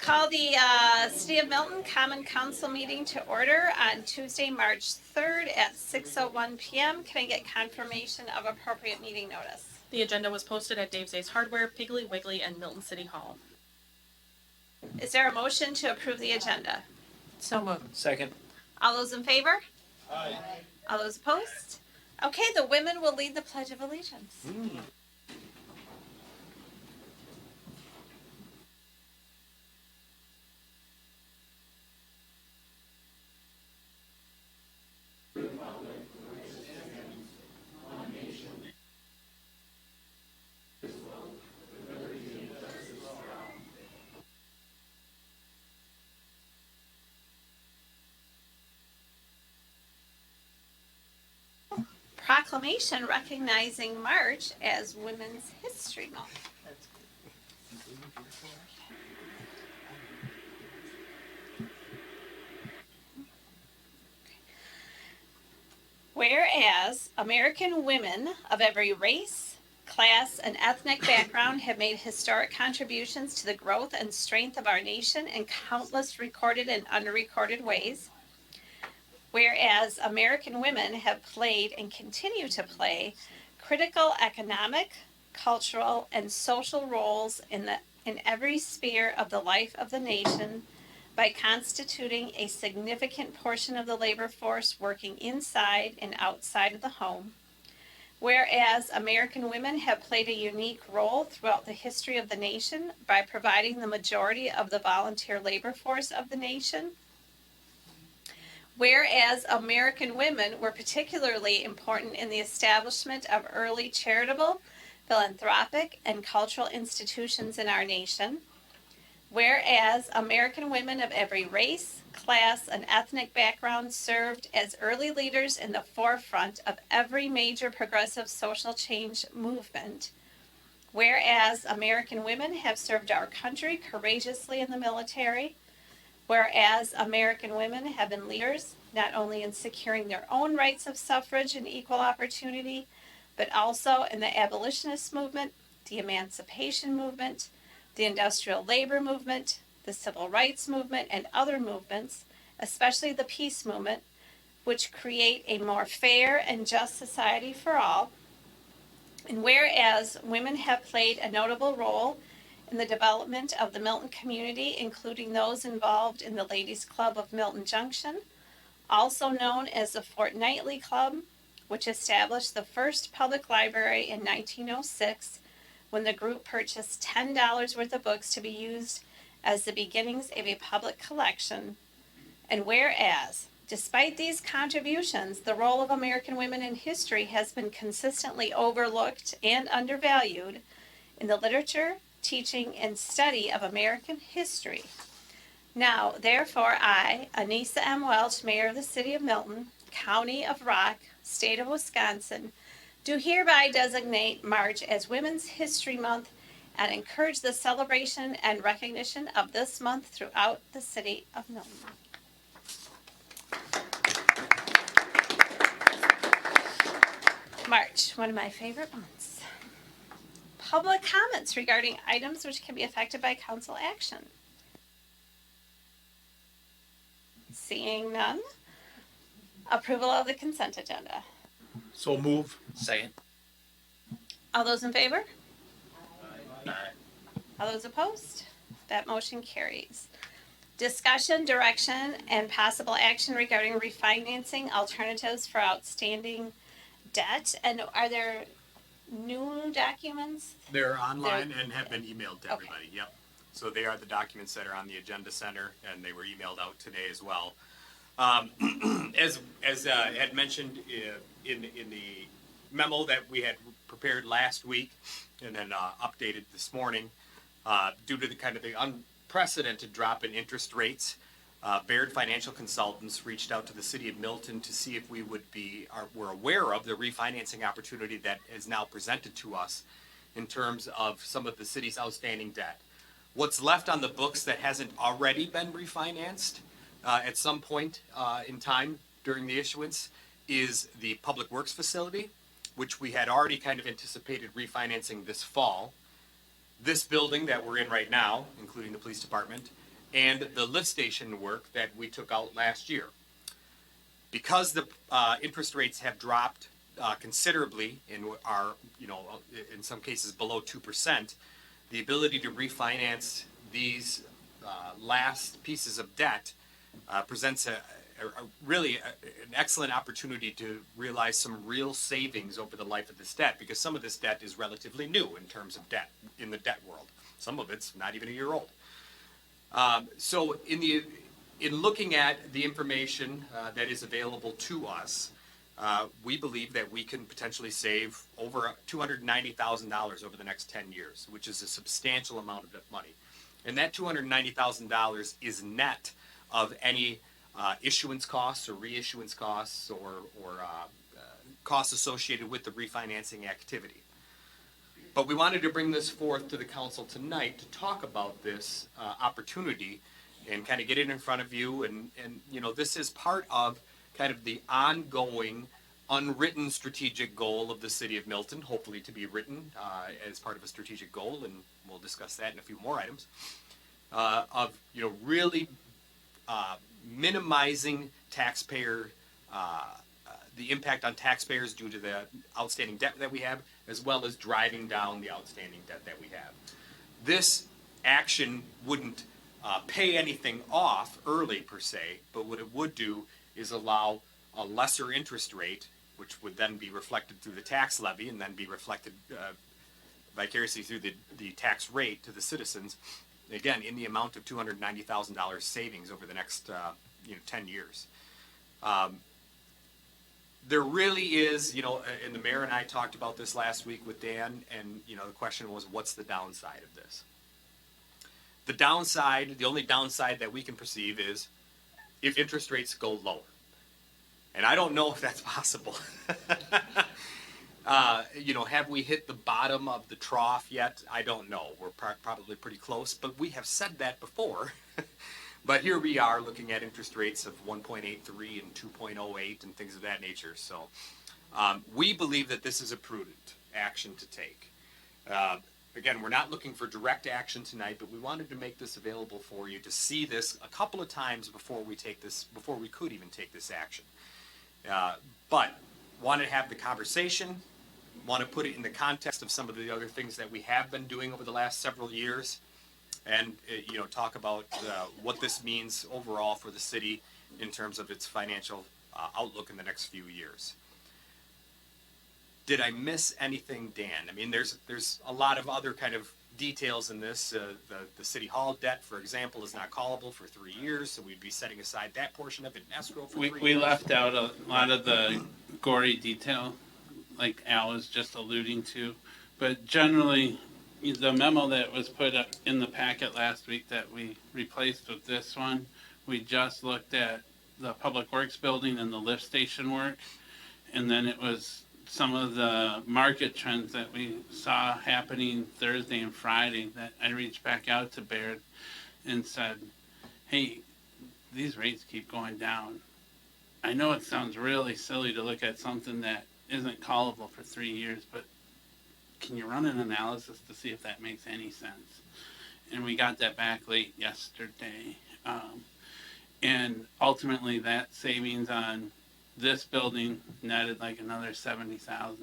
Call the City of Milton Common Council meeting to order on Tuesday, March 3rd at 6:01 p.m. Can I get confirmation of appropriate meeting notice? The agenda was posted at Dave's Ace Hardware, Piggly Wiggly, and Milton City Hall. Is there a motion to approve the agenda? So moved. Second. All those in favor? Aye. All those opposed? Okay, the women will lead the Pledge of Allegiance. Proclamation recognizing March as Women's History Month. Whereas American women of every race, class, and ethnic background have made historic contributions to the growth and strength of our nation in countless recorded and unrecorded ways. Whereas American women have played and continue to play critical economic, cultural, and social roles in every sphere of the life of the nation by constituting a significant portion of the labor force working inside and outside of the home. Whereas American women have played a unique role throughout the history of the nation by providing the majority of the volunteer labor force of the nation. Whereas American women were particularly important in the establishment of early charitable, philanthropic, and cultural institutions in our nation. Whereas American women of every race, class, and ethnic background served as early leaders in the forefront of every major progressive social change movement. Whereas American women have served our country courageously in the military. Whereas American women have been leaders not only in securing their own rights of suffrage and equal opportunity, but also in the abolitionist movement, the emancipation movement, the industrial labor movement, the civil rights movement, and other movements, especially the peace movement, which create a more fair and just society for all. And whereas women have played a notable role in the development of the Milton community, including those involved in the Ladies Club of Milton Junction, also known as the Fortnightly Club, which established the first public library in 1906 when the group purchased $10 worth of books to be used as the beginnings of a public collection. And whereas, despite these contributions, the role of American women in history has been consistently overlooked and undervalued in the literature, teaching, and study of American history. Now, therefore, I, Anissa M. Welch, Mayor of the City of Milton, County of Rock, State of Wisconsin, do hereby designate March as Women's History Month and encourage the celebration and recognition of this month throughout the City of Milton. March, one of my favorite months. Public comments regarding items which can be affected by council action. Seeing none. Approval of the consent agenda. So move. Second. All those in favor? Aye. All those opposed? That motion carries. Discussion, direction, and possible action regarding refinancing alternatives for outstanding debt. And are there new documents? They're online and have been emailed to everybody. Okay. Yep. So they are the documents that are on the agenda center, and they were emailed out today as well. As had mentioned in the memo that we had prepared last week and then updated this morning, due to the kind of the unprecedented drop in interest rates, Baird Financial Consultants reached out to the city of Milton to see if we were aware of the refinancing opportunity that is now presented to us in terms of some of the city's outstanding debt. What's left on the books that hasn't already been refinanced at some point in time during the issuance is the Public Works facility, which we had already kind of anticipated refinancing this fall. This building that we're in right now, including the police department, and the lift station work that we took out last year. Because the interest rates have dropped considerably and are, in some cases below 2%, the ability to refinance these last pieces of debt presents an excellent opportunity to realize some real savings over the life of this debt, because some of this debt is relatively new in terms of debt in the debt world. Some of it's not even a year old. So in looking at the information that is available to us, we believe that we can potentially save over $290,000 over the next 10 years, which is a substantial amount of money. And that $290,000 is net of any issuance costs or reissuance costs or costs associated with the refinancing activity. But we wanted to bring this forth to the council tonight to talk about this opportunity and kind of get it in front of you. And this is part of kind of the ongoing unwritten strategic goal of the city of Milton, hopefully to be written as part of a strategic goal, and we'll discuss that in a few more items, of really minimizing taxpayer the impact on taxpayers due to the outstanding debt that we have, as well as driving down the outstanding debt that we have. This action wouldn't pay anything off early per se, but what it would do is allow a lesser interest rate, which would then be reflected through the tax levy and then be reflected vicariously through the tax rate to the citizens, again, in the amount of $290,000 savings over the next 10 years. There really is, and the mayor and I talked about this last week with Dan, and the question was, what's the downside of this? The only downside that we can perceive is if interest rates go lower. And I don't know if that's possible. Have we hit the bottom of the trough yet? I don't know. We're probably pretty close, but we have said that before. But here we are looking at interest rates of 1.83 and 2.08 and things of that nature. So we believe that this is a prudent action to take. Again, we're not looking for direct action tonight, but we wanted to make this available for you to see this a couple of times before we could even take this action. But want to have the conversation, want to put it in the context of some of the other things that we have been doing over the last several years, and talk about what this means overall for the city in terms of its financial outlook in the next few years. Did I miss anything, Dan? I mean, there's a lot of other kind of details in this. The city hall debt, for example, is not callable for 3 years, so we'd be setting aside that portion of it in escrow for 3 years. We left out a lot of the gory detail, like Al was just alluding to, but generally, the memo that was put up in the packet last week that we replaced with this one, we just looked at the Public Works building and the lift station work, and then it was some of the market trends that we saw happening Thursday and Friday that I reached back out to Baird and said, hey, these rates keep going down. I know it sounds really silly to look at something that isn't callable for 3 years, but can you run an analysis to see if that makes any sense? And we got that back late yesterday. And ultimately that savings on this building netted like another $70,000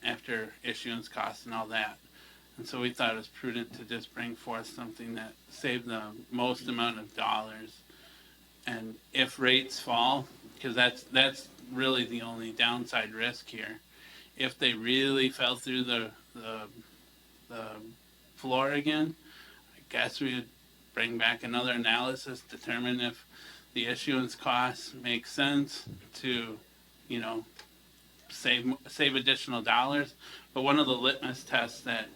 after issuance costs and all that. And so we thought it was prudent to just bring forth something that saved the most amount of dollars. And if rates fall, because that's really the only downside risk here, if they really fell through the floor again, I guess we would bring back another analysis, determine if the issuance costs make sense to, save additional dollars. But one of the litmus tests that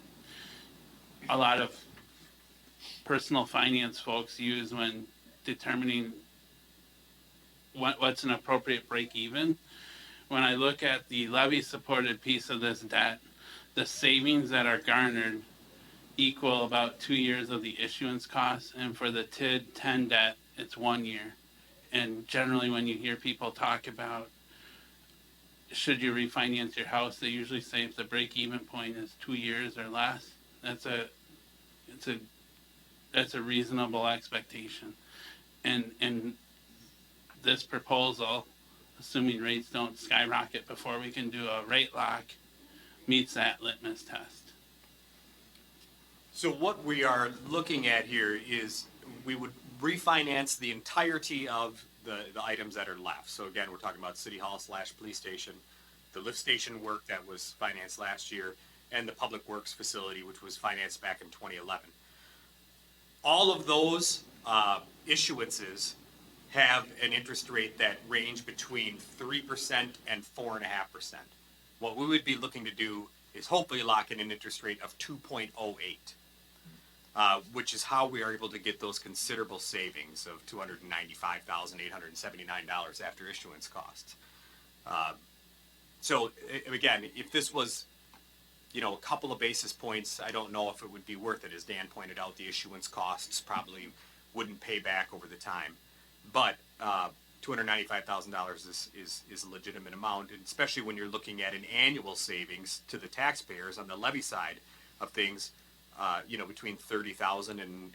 a lot of personal finance folks use when determining what's an appropriate break even, when I look at the levy supported piece of this debt, the savings that are garnered equal about 2 years of the issuance costs, and for the TID 10 debt, it's 1 year. And generally when you hear people talk about should you refinance your house, they usually say if the break even point is 2 years or less, it's a that's a reasonable expectation. And this proposal, assuming rates don't skyrocket before we can do a rate lock, meets that litmus test. So what we are looking at here is we would refinance the entirety of the items that are left. So again, we're talking about City Hall / police station, the lift station work that was financed last year, and the Public Works facility, which was financed back in 2011. All of those issuances have an interest rate that range between 3% and 4.5%. What we would be looking to do is hopefully lock in an interest rate of 2.08. Which is how we are able to get those considerable savings of $295,879 after issuance costs. So again, if this was, a couple of basis points, I don't know if it would be worth it. As Dan pointed out, the issuance costs probably wouldn't pay back over the time. But $295,000 is a legitimate amount, and especially when you're looking at an annual savings to the taxpayers on the levy side of things. Between $30,000 and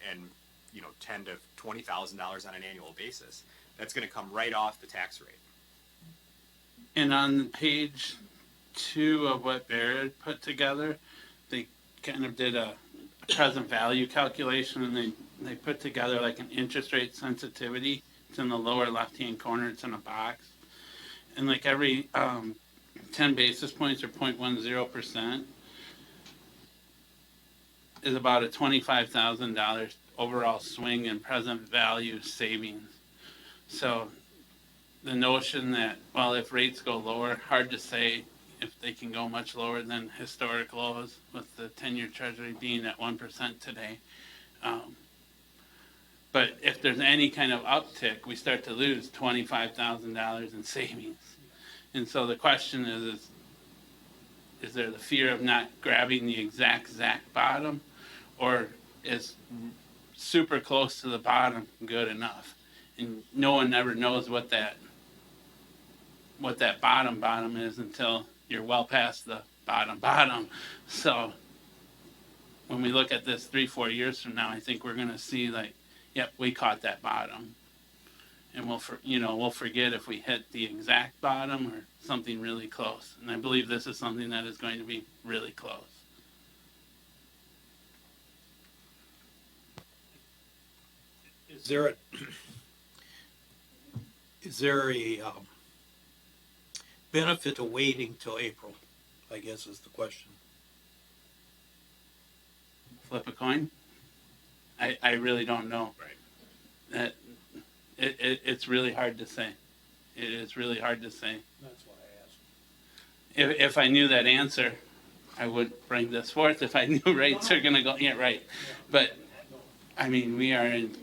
$10,000 to $20,000 on an annual basis. That's going to come right off the tax rate. And on page 2 of what Barrett put together, they kind of did a present value calculation, and they put together like an interest rate sensitivity. It's in the lower left-hand corner. It's in a box, and like every 10 basis points or 0.10%. is about a $25,000 overall swing in present value savings. So the notion that, well, if rates go lower, hard to say if they can go much lower than historic lows, with the 10-year Treasury being at 1% today. But if there's any kind of uptick, we start to lose $25,000 in savings. And so the question is there the fear of not grabbing the exact bottom? Or is super close to the bottom good enough? And no one ever knows what that bottom is until you're well past the bottom. So when we look at this 3-4 years from now, I think we're going to see like, yep, we caught that bottom, and we'll forget if we hit the exact bottom or something really close. And I believe this is something that is going to be really close. Is there a benefit to waiting till April, I guess is the question. Flip a coin? I really don't know. Right. It's really hard to say. It is really hard to say. That's why I asked. If I knew that answer, I would bring this forth. If I knew rates are going to go, yeah, right. But I mean, we are in.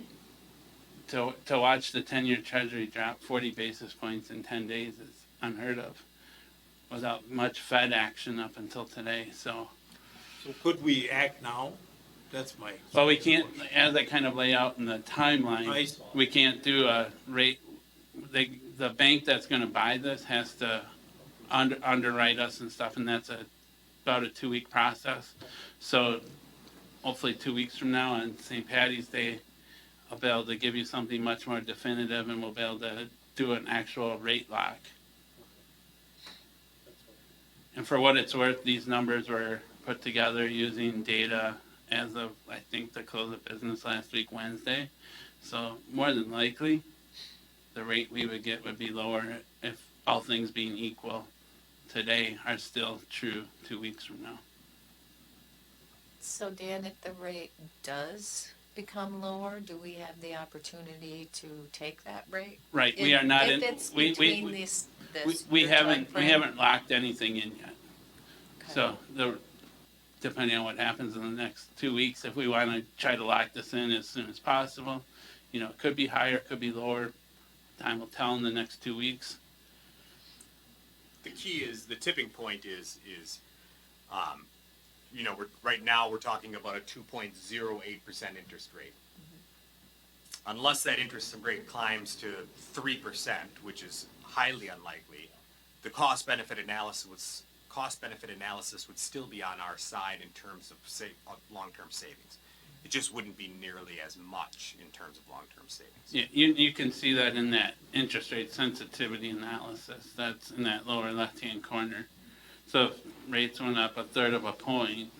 To watch the 10-year Treasury drop 40 basis points in 10 days is unheard of, without much Fed action up until today. So could we act now? That's my. well, we can't, as I kind of lay out in the timeline, I saw. we can't do a rate. The bank that's going to buy this has to underwrite us and stuff, and that's about a 2-week process. So hopefully 2 weeks from now on St. Patty's Day, I'll be able to give you something much more definitive, and we'll be able to do an actual rate lock. And for what it's worth, these numbers were put together using data as of, I think, the close of business last week, Wednesday. So more than likely, the rate we would get would be lower if all things being equal today are still true 2 weeks from now. So Dan, if the rate does become lower, do we have the opportunity to take that rate? Right, we are not in. If it's we between this we your haven't timeframe? locked anything in yet. Okay. So depending on what happens in the next 2 weeks, if we want to try to lock this in as soon as possible, it could be higher, it could be lower. Time will tell in the next 2 weeks. The key is, the tipping point is right now we're talking about a 2.08% interest rate. Unless that interest rate climbs to 3%, which is highly unlikely, the cost benefit analysis would still be on our side in terms of long-term savings. It just wouldn't be nearly as much in terms of long-term savings. Yeah, you can see that in that interest rate sensitivity analysis. That's in that lower left-hand corner. So if rates went up a third of a point,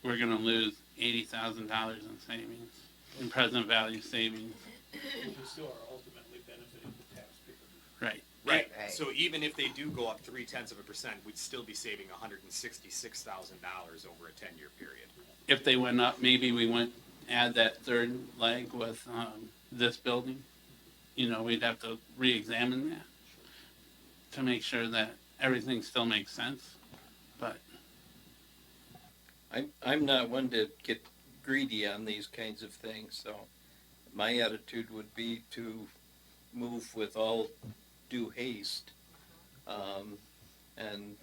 we're going to lose $80,000 in savings, in present value savings. You still are ultimately benefiting the taxpayer. Right. Right. Right. So even if they do go up 0.3%, we'd still be saving $166,000 over a 10-year period. If they went up, maybe we went add that third leg with this building. We'd have to re-examine that to make sure that everything still makes sense. But I'm not one to get greedy on these kinds of things, so my attitude would be to move with all due haste, and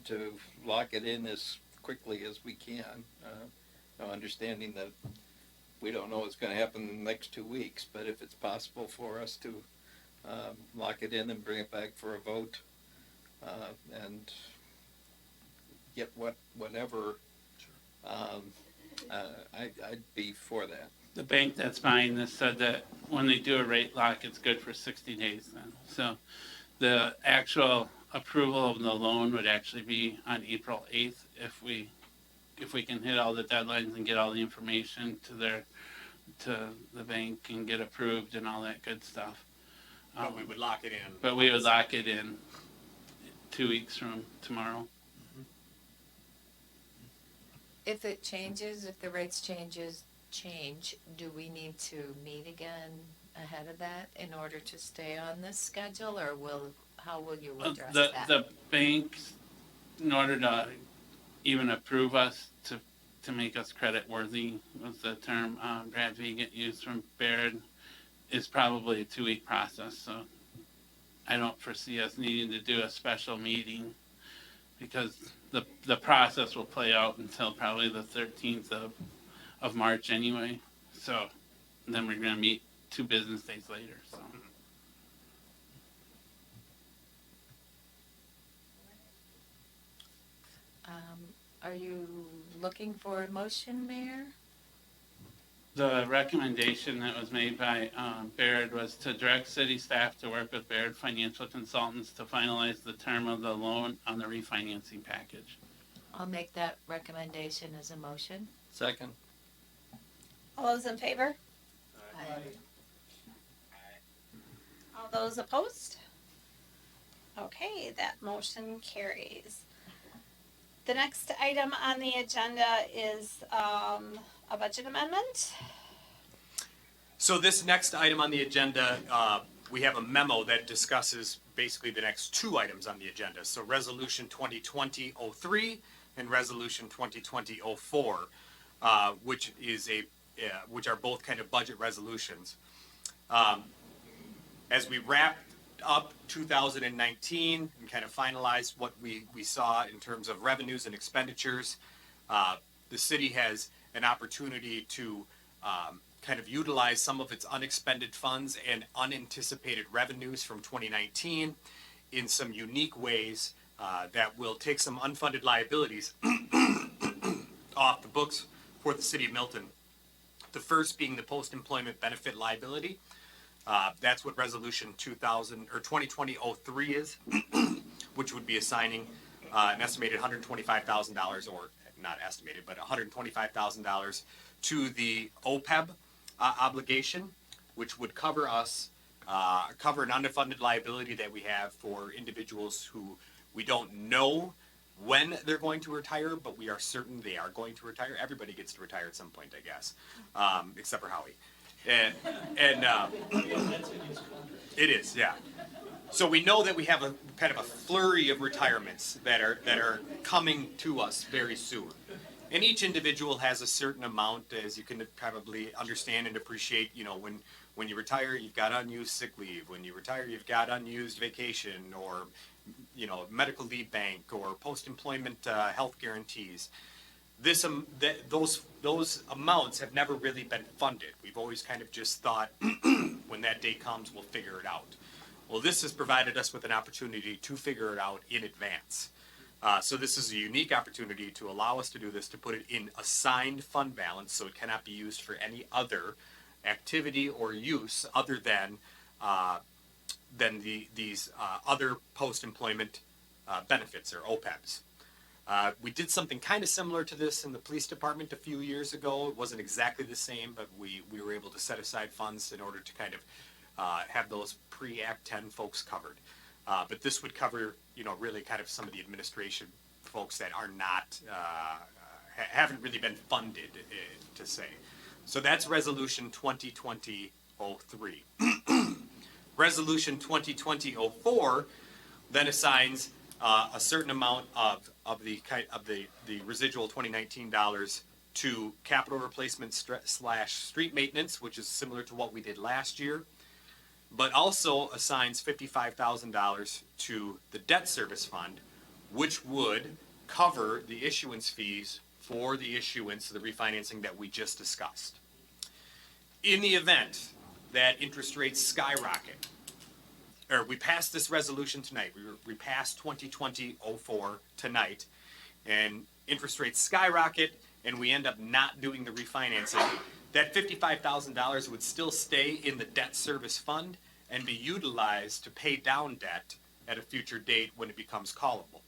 to lock it in as quickly as we can, understanding that we don't know what's gonna happen in the next 2 weeks, but if it's possible for us to lock it in and bring it back for a vote, and get whatever, I'd be for that. the bank that's buying this said that when they do a rate lock, it's good for 60 days then. So the actual approval of the loan would actually be on April 8th if we can hit all the deadlines and get all the information to the bank and get approved and all that good stuff. But we would lock it in. But we would lock it in 2 weeks from tomorrow. If it changes, if the rates change, do we need to meet again ahead of that in order to stay on this schedule, or how will you address that? The bank, in order to even approve us to make us credit worthy, was the term Brad Viget used from Baird, is probably a 2-week process. So I don't foresee us needing to do a special meeting because the process will play out until probably the 13th of March anyway. So then we're going to meet 2 business days later. So. Are you looking for a motion, Mayor? The recommendation that was made by Baird was to direct city staff to work with Baird Financial Consultants to finalize the term of the loan on the refinancing package. I'll make that recommendation as a motion. Second. All those in favor? All those opposed? Okay, that motion carries. The next item on the agenda is a budget amendment. So this next item on the agenda, we have a memo that discusses basically the next 2 items on the agenda. So Resolution 2020-03 and Resolution 2020-04, which are both kind of budget resolutions. As we wrap up 2019 and kind of finalize what we saw in terms of revenues and expenditures, the city has an opportunity to kind of utilize some of its unexpended funds and unanticipated revenues from 2019 in some unique ways that will take some unfunded liabilities off the books for the city of Milton. The first being the post-employment benefit liability. That's what Resolution 2020-03 is, which would be assigning an estimated $125,000, or not estimated, but $125,000 to the OPEB obligation, which would cover us, cover an underfunded liability that we have for individuals who we don't know when they're going to retire, but we are certain they are going to retire. Everybody gets to retire at some point, I guess, except for Howie. And it is, yeah. So we know that we have a kind of a flurry of retirements that are coming to us very soon. And each individual has a certain amount, as you can probably understand and appreciate. When you retire, you've got unused sick leave. When you retire, you've got unused vacation, or medical leave bank, or post-employment health guarantees. Those amounts have never really been funded. We've always kind of just thought, when that day comes, we'll figure it out. Well, this has provided us with an opportunity to figure it out in advance. So this is a unique opportunity to allow us to do this, to put it in assigned fund balance, so it cannot be used for any other activity or use other than these other post-employment benefits, or OPEBs. We did something kind of similar to this in the police department a few years ago. It wasn't exactly the same, but we were able to set aside funds in order to kind of have those pre-Act 10 folks covered. But this would cover, really kind of some of the administration folks that are not, haven't really been funded, to say. So that's Resolution 2020-03. Resolution 2020-04 then assigns a certain amount of the residual 2019 dollars to capital replacement / street maintenance, which is similar to what we did last year, but also assigns $55,000 to the debt service fund, which would cover the issuance fees for the issuance of the refinancing that we just discussed. In the event that interest rates skyrocket, or we pass this resolution tonight, we pass 2020-04 tonight, and interest rates skyrocket, and we end up not doing the refinancing, that $55,000 would still stay in the debt service fund and be utilized to pay down debt at a future date when it becomes callable.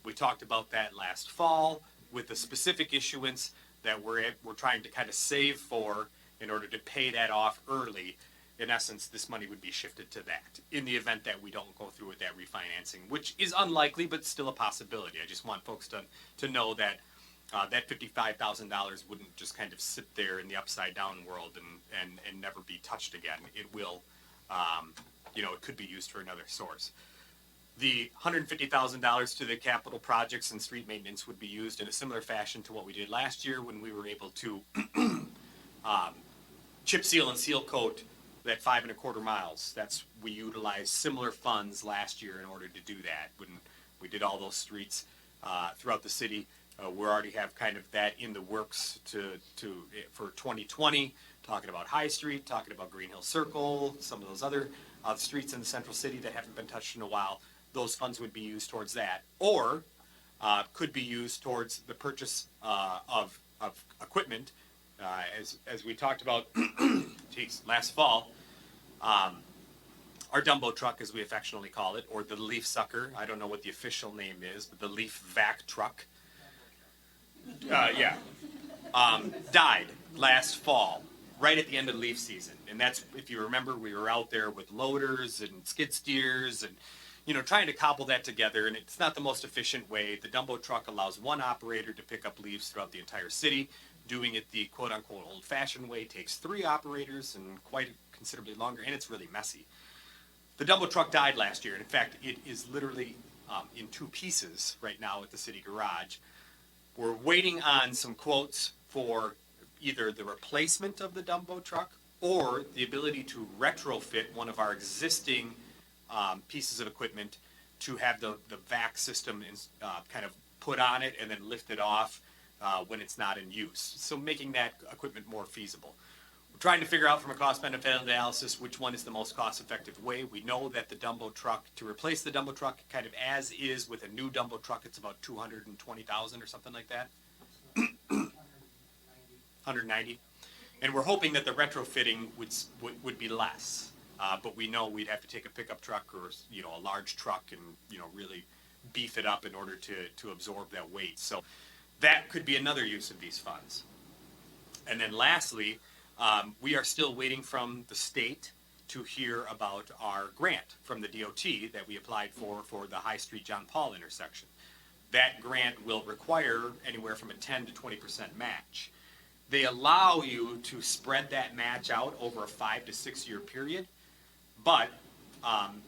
We talked about that last fall with the specific issuance that we're trying to kind of save for in order to pay that off early. In essence, this money would be shifted to that in the event that we don't go through with that refinancing, which is unlikely, but still a possibility. I just want folks to know that that $55,000 wouldn't just kind of sit there in the upside down world and never be touched again. It will, it could be used for another source. The $150,000 to the capital projects and street maintenance would be used in a similar fashion to what we did last year when we were able to chip seal and seal coat that 5.25 miles. We utilized similar funds last year in order to do that. When we did all those streets throughout the city, we already have kind of that in the works for 2020. Talking about High Street, talking about Green Hill Circle, some of those other streets in the central city that haven't been touched in a while. Those funds would be used towards that, or could be used towards the purchase of equipment. As we talked about, last fall, our Dumbo truck, as we affectionately call it, or the leaf sucker, I don't know what the official name is, but the leaf vac truck, died last fall, right at the end of leaf season. And that's, if you remember, we were out there with loaders and skid steers and, trying to cobble that together, and it's not the most efficient way. The Dumbo truck allows one operator to pick up leaves throughout the entire city. Doing it the quote-unquote old-fashioned way takes 3 operators and quite considerably longer, and it's really messy. The Dumbo truck died last year, and in fact, it is literally in 2 pieces right now at the city garage. We're waiting on some quotes for either the replacement of the Dumbo truck or the ability to retrofit one of our existing pieces of equipment to have the vac system kind of put on it and then lift it off when it's not in use. So making that equipment more feasible. We're trying to figure out from a cost-benefit analysis which one is the most cost-effective way. We know that the Dumbo truck, to replace the Dumbo truck kind of as is with a new Dumbo truck, it's about $220,000 or something like that. 190. And we're hoping that the retrofitting would be less. But we know we'd have to take a pickup truck or a large truck and really beef it up in order to absorb that weight. So that could be another use of these funds. And then lastly, we are still waiting from the state to hear about our grant from the DOT that we applied for the High Street John Paul intersection. That grant will require anywhere from a 10 to 20% match. They allow you to spread that match out over a 5 to 6 year period. But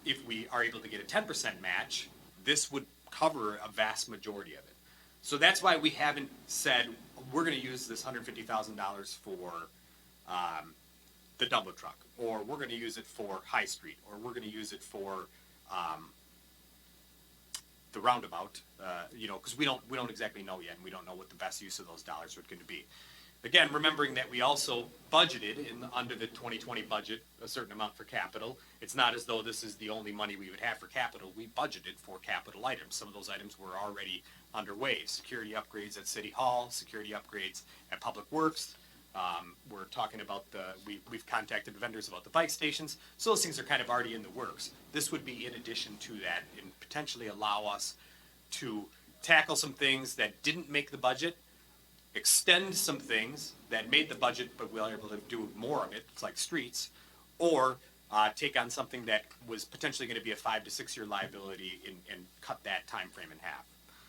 if we are able to get a 10% match, this would cover a vast majority of it. So that's why we haven't said we're going to use this $150,000 for the Dumbo truck, or we're going to use it for High Street, or we're going to use it for the roundabout. Because we don't exactly know yet, and we don't know what the best use of those dollars are going to be. Again, remembering that we also budgeted under the 2020 budget a certain amount for capital. It's not as though this is the only money we would have for capital. We budgeted for capital items. Some of those items were already underway. Security upgrades at City Hall, security upgrades at Public Works. We're talking about we've contacted vendors about the bike stations. So those things are kind of already in the works. This would be in addition to that and potentially allow us to tackle some things that didn't make the budget, extend some things that made the budget, but we were able to do more of it, it's like streets, or take on something that was potentially going to be a 5 to 6 year liability and cut that time frame in half.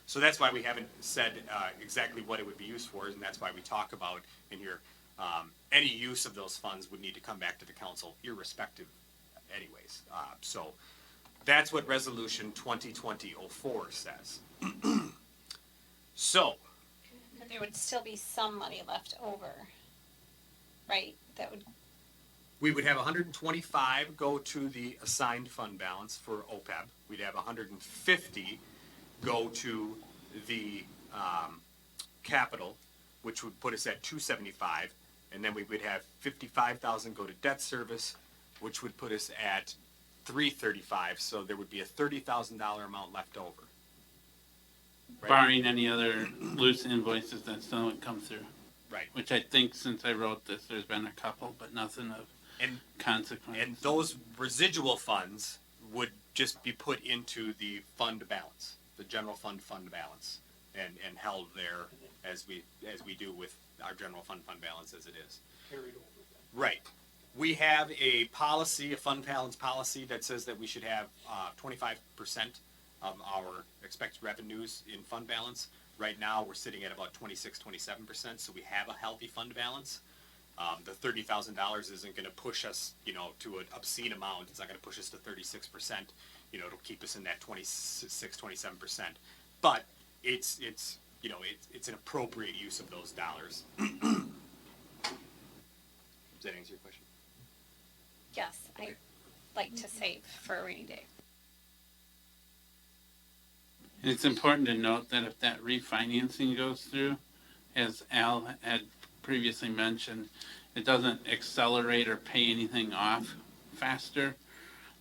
So that's why we haven't said exactly what it would be used for, and that's why we talk about in here any use of those funds would need to come back to the council, irrespective, anyways. So that's what Resolution 2020-04 says. So. But there would still be some money left over, right? That would, We would have 125 go to the assigned fund balance for OPEB. We'd have 150 go to the capital, which would put us at 275, and then we would have 55,000 go to debt service, which would put us at 335. So there would be a $30,000 amount left over. Right? Barring any other loose invoices that still haven't come through. Right. Which I think since I wrote this, there's been a couple, but nothing of And consequence. And those residual funds would just be put into the fund balance, the general fund balance, and held there as we do with our general fund balance as it is. Carried over. Right. We have a policy, a fund balance policy that says that we should have 25% of our expected revenues in fund balance. Right now, we're sitting at about 27%, so we have a healthy fund balance. The $30,000 isn't going to push us, to an obscene amount. It's not going to push us to 36%. It'll keep us in that 27%. But it's an appropriate use of those dollars. Does that answer your question? yes, I like to save for a rainy day. And it's important to note that if that refinancing goes through, as Al had previously mentioned, it doesn't accelerate or pay anything off faster.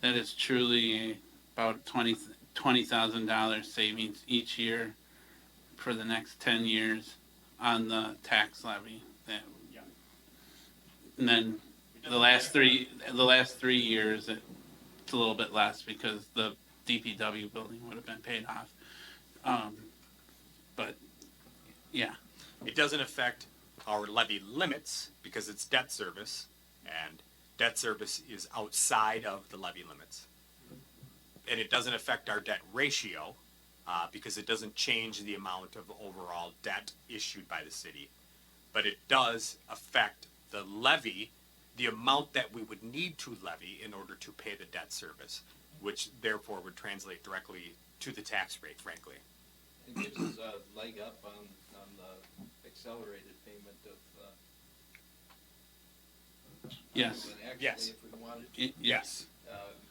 That is truly about $20,000 savings each year for the next 10 years on the tax levy. Yeah. And then the last 3 years, it's a little bit less because the DPW building would have been paid off. But yeah, It doesn't affect our levy limits because it's debt service, and debt service is outside of the levy limits. And it doesn't affect our debt ratio because it doesn't change the amount of overall debt issued by the city. But it does affect the levy, the amount that we would need to levy in order to pay the debt service, which therefore would translate directly to the tax rate, frankly. It gives us a leg up on the accelerated payment of, yes, and actually, Yes. if we wanted y- yes.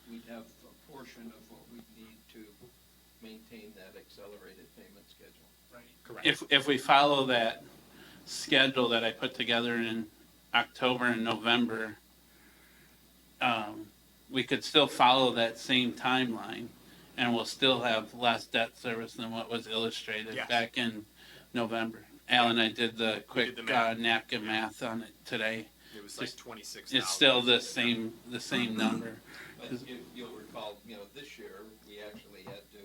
we'd have a portion of what we need to maintain that accelerated payment schedule. Correct. If we follow that schedule that I put together in October and November, we could still follow that same timeline, and we'll still have less debt service than what was illustrated Yes. back in November. Al and I did the quick the math. napkin math on it today. It was like Just- 26,000. It's still the same number. But you'll recall, this year, we actually had to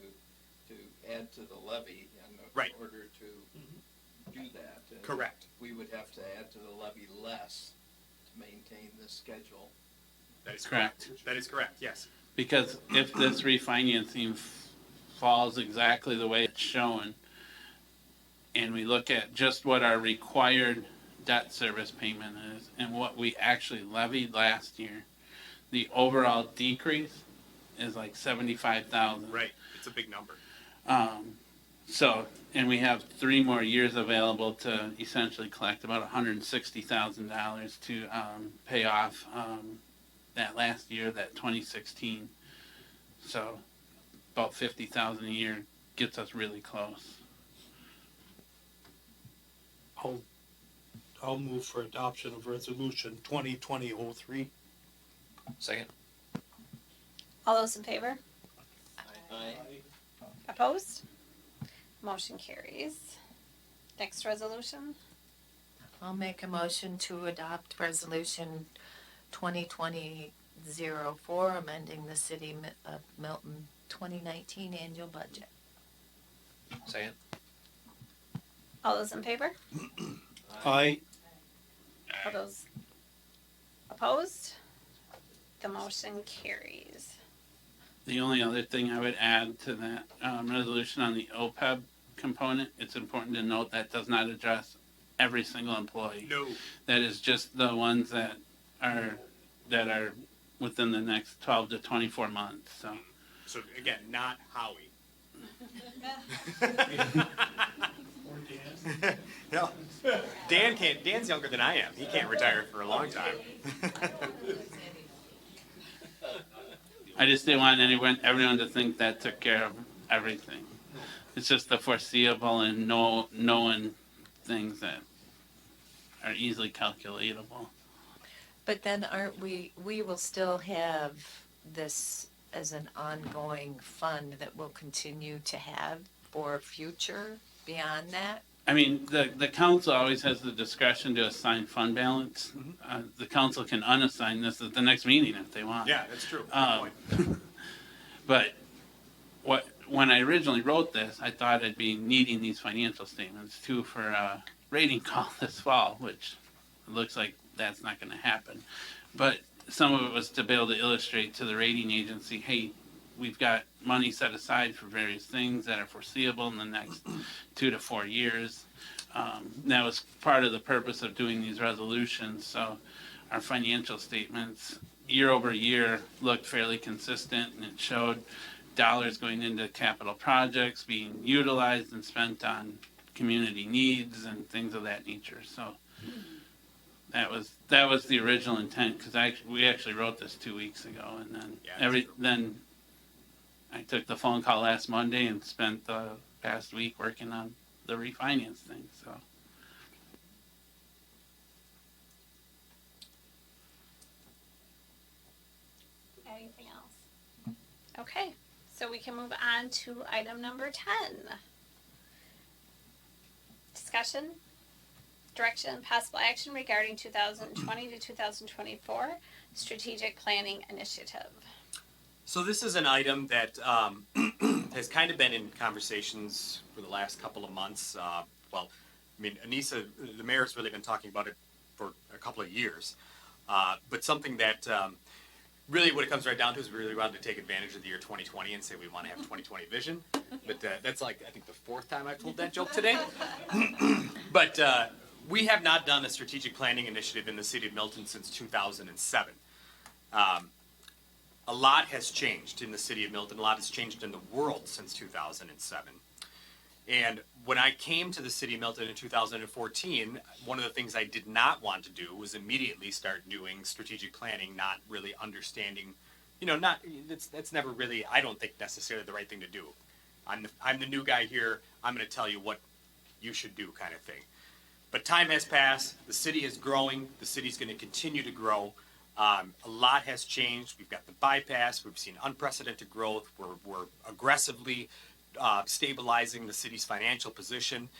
add to the levy in Right. order to do that. And Correct. we would have to add to the levy less to maintain this schedule. That is Correct. That is correct, yes. Because if this refinancing falls exactly the way it's shown, and we look at just what our required debt service payment is and what we actually levied last year, the overall decrease is like 75,000. Right. It's a big number. So, and we have 3 more years available to essentially collect about $160,000 to pay off that last year, that 2016. So, about 50,000 a year gets us really close. I'll move for adoption of resolution 2020-03. Second. All those in favor? Aye. Opposed? Motion carries. Next resolution. I'll make a motion to adopt resolution 2020-04, amending the City of Milton 2019 annual budget. Second. All those in favor? Aye. All those opposed? The motion carries. The only other thing I would add to that resolution on the OPEB component, it's important to note that does not address every single employee. No. That is just the ones that are within the next 12 to 24 months. So So again, not Howie. No. Dan can't. Dan's younger than I am. He can't retire for a long time. I just didn't want everyone to think that took care of everything. It's just the foreseeable and knowing things that are easily calculatable. But then aren't we will still have this as an ongoing fund that we'll continue to have for future beyond that? I mean, the council always has the discretion to assign fund balance. The council can unassign this at the next meeting if they want. Yeah, that's true. Good Um, point. But when I originally wrote this, I thought I'd be needing these financial statements too for a rating call this fall, which looks like that's not going to happen. But some of it was to be able to illustrate to the rating agency, hey, we've got money set aside for various things that are foreseeable in the next 2 to 4 years. That was part of the purpose of doing these resolutions. So our financial statements year over year looked fairly consistent, and it showed dollars going into capital projects being utilized and spent on community needs and things of that nature. So that was the original intent, because we actually wrote this 2 weeks ago, and then Yeah, then I took the phone call last Monday and spent the past week working on the refinance thing. So Anything else? Okay, so we can move on to item number 10. Discussion, direction, and possible action regarding 2020 to 2024 strategic planning initiative. So this is an item that has kind of been in conversations for the last couple of months. Well, I mean, Anissa, the mayor's really been talking about it for a couple of years. But something that really what it comes right down to is we really wanted to take advantage of the year 2020 and say we want to have 2020 vision. But that's like, I think the fourth time I've told that joke today. But we have not done a strategic planning initiative in the city of Milton since 2007. A lot has changed in the city of Milton. A lot has changed in the world since 2007. And when I came to the city of Milton in 2014, one of the things I did not want to do was immediately start doing strategic planning, not really understanding, that's never really, I don't think necessarily the right thing to do. I'm the new guy here. I'm going to tell you what you should do, kind of thing. But time has passed. The city is growing. The city's going to continue to grow. A lot has changed. We've got the bypass. We've seen unprecedented growth. We're aggressively stabilizing the city's financial position.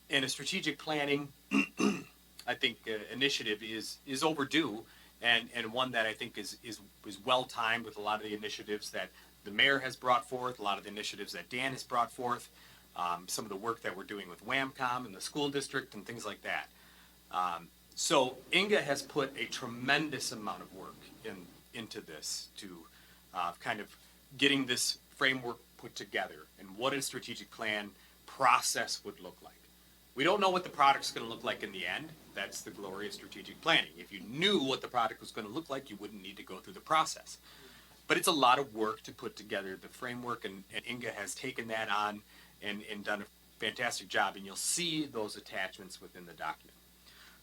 And a strategic planning, I think, initiative is overdue, and one that I think is well timed with a lot of the initiatives that the mayor has brought forth, a lot of the initiatives that Dan has brought forth, some of the work that we're doing with WAMCOM and the school district and things like that. So Inga has put a tremendous amount of work into this to kind of getting this framework put together and what a strategic plan process would look like. We don't know what the product's going to look like in the end. That's the glory of strategic planning. If you knew what the product was going to look like, you wouldn't need to go through the process. But it's a lot of work to put together the framework, and Inga has taken that on and done a fantastic job, and you'll see those attachments within the document.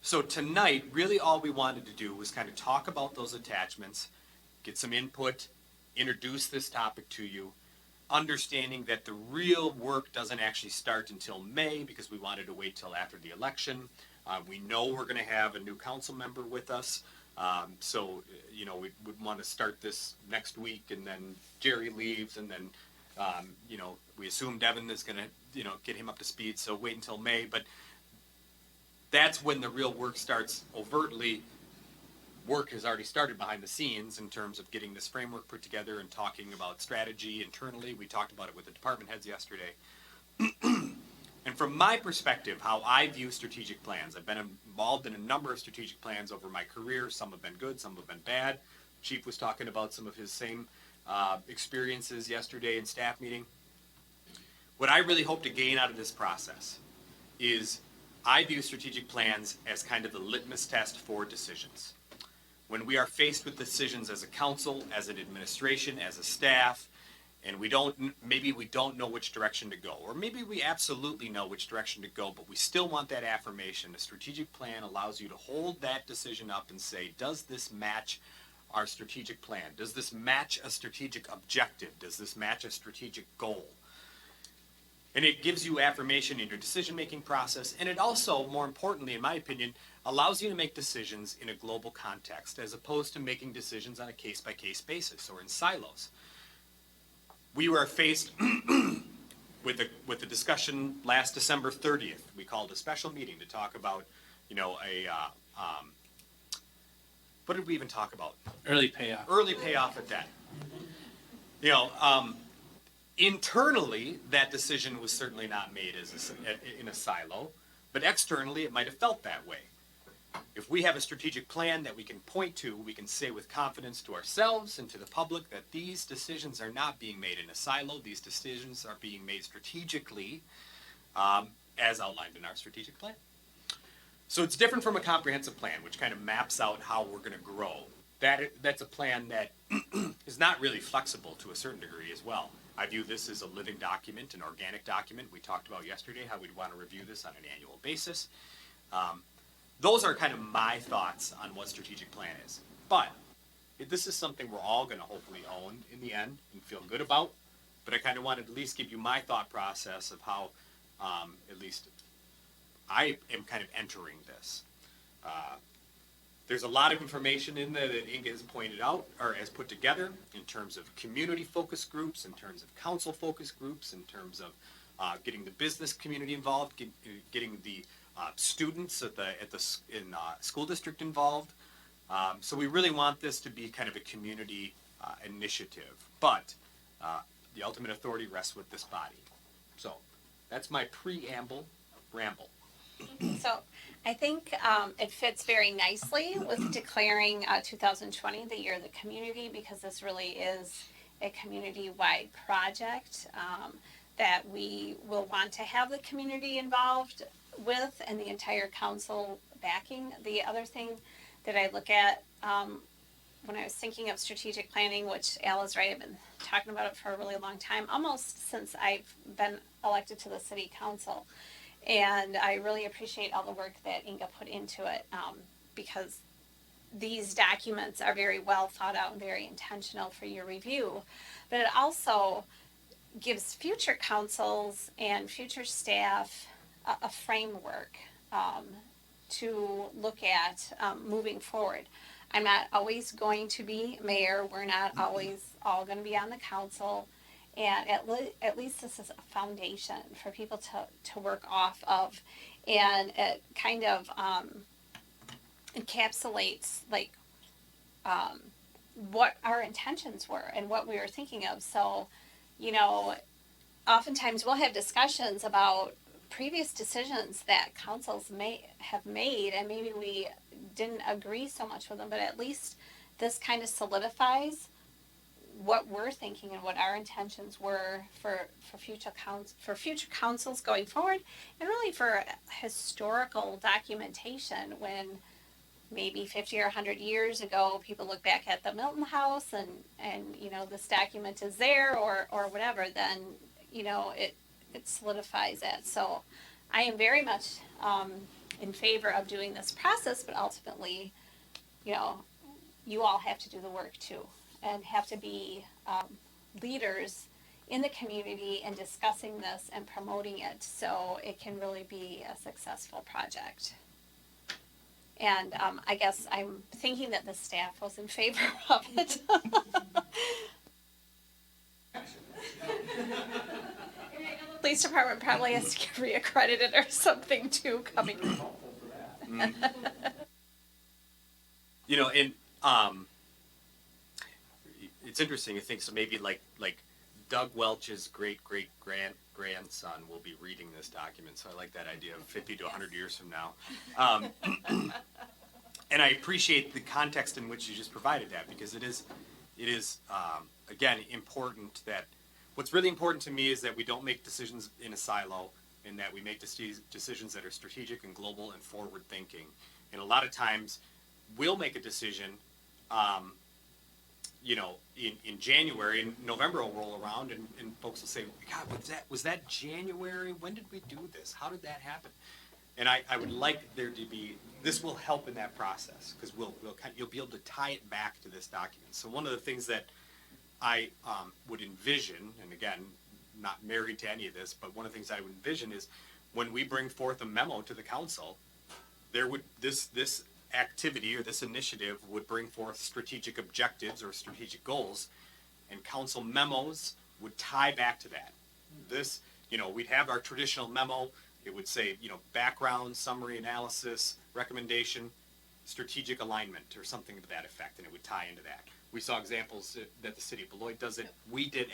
So tonight, really all we wanted to do was kind of talk about those attachments, get some input, introduce this topic to you, understanding that the real work doesn't actually start until May because we wanted to wait till after the election. We know we're going to have a new council member with us. So, you know, we would want to start this next week, and then Jerry leaves, and then, you know, we assume Devin is going to, you know, get him up to speed. So wait until May. But that's when the real work starts overtly. Work has already started behind the scenes in terms of getting this framework put together and talking about strategy internally. We talked about it with the department heads yesterday. And from my perspective, how I view strategic plans, I've been involved in a number of strategic plans over my career. Some have been good, some have been bad. Chief was talking about some of his same experiences yesterday in staff meeting. What I really hope to gain out of this process is I view strategic plans as kind of the litmus test for decisions. When we are faced with decisions as a council, as an administration, as a staff, and maybe we don't know which direction to go, or maybe we absolutely know which direction to go, but we still want that affirmation. A strategic plan allows you to hold that decision up and say, does this match our strategic plan? Does this match a strategic objective? Does this match a strategic goal? And it gives you affirmation in your decision-making process, and it also, more importantly, in my opinion, allows you to make decisions in a global context, as opposed to making decisions on a case-by-case basis or in silos. We were faced with a discussion last December 30th. We called a special meeting to talk about, you know, what did we even talk about? Early payoff. Early payoff of debt. You know, internally, that decision was certainly not made in a silo, but externally, it might have felt that way. If we have a strategic plan that we can point to, we can say with confidence to ourselves and to the public that these decisions are not being made in a silo. These decisions are being made strategically, as outlined in our strategic plan. So it's different from a comprehensive plan, which kind of maps out how we're going to grow. That's a plan that is not really flexible to a certain degree as well. I view this as a living document, an organic document. We talked about yesterday how we'd want to review this on an annual basis. Those are kind of my thoughts on what strategic plan is. But this is something we're all going to hopefully own in the end and feel good about. But I kind of wanted to at least give you my thought process of how, at least, I am kind of entering this. There's a lot of information in there that Inga has pointed out or has put together in terms of community focus groups, in terms of council focus groups, in terms of getting the business community involved, getting the students in school district involved. So we really want this to be kind of a community initiative, but the ultimate authority rests with this body. So that's my preamble ramble. So I think it fits very nicely with declaring 2020 the year of the community, because this really is a community-wide project that we will want to have the community involved with and the entire council backing. The other thing that I look at when I was thinking of strategic planning, which Al is right, I've been talking about it for a really long time, almost since I've been elected to the city council. And I really appreciate all the work that Inga put into it, because these documents are very well thought out and very intentional for your review. But it also gives future councils and future staff a framework to look at moving forward. I'm not always going to be mayor. We're not always all going to be on the council. And at least this is a foundation for people to work off of. And it kind of encapsulates like what our intentions were and what we were thinking of. So, you know, oftentimes we'll have discussions about previous decisions that councils may have made, and maybe we didn't agree so much with them, but at least this kind of solidifies what we're thinking and what our intentions were for future councils going forward, and really for historical documentation when maybe 50 or 100 years ago people look back at the Milton House and you know this document is there or whatever, then you know it solidifies that. So I am very much in favor of doing this process, but ultimately, you know, you all have to do the work too, and have to be leaders in the community and discussing this and promoting it so it can really be a successful project. And I guess I'm thinking that the staff was in favor of it. Police department probably has to get reaccredited or something too coming. You know, and it's interesting. I think so. Maybe like Doug Welch's great grandson will be reading this document. So I like that idea of 50 to 100 years from now. And I appreciate the context in which you just provided that, because it is again important that what's really important to me is that we don't make decisions in a silo, and that we make decisions that are strategic and global and forward thinking. And a lot of times we'll make a decision, you know, in January, and November will roll around, and folks will say, God, was that January? When did we do this? How did that happen? And I would like there to be, this will help in that process, because you'll be able to tie it back to this document. So one of the things that I would envision, and again, not married to any of this, but one of the things I would envision is when we bring forth a memo to the council, there would, this activity or this initiative would bring forth strategic objectives or strategic goals, and council memos would tie back to that. This, you know, we'd have our traditional memo. It would say, you know, background, summary analysis, recommendation, strategic alignment, or something to that effect, and it would tie into that. We saw examples that the city of Beloit does it. We did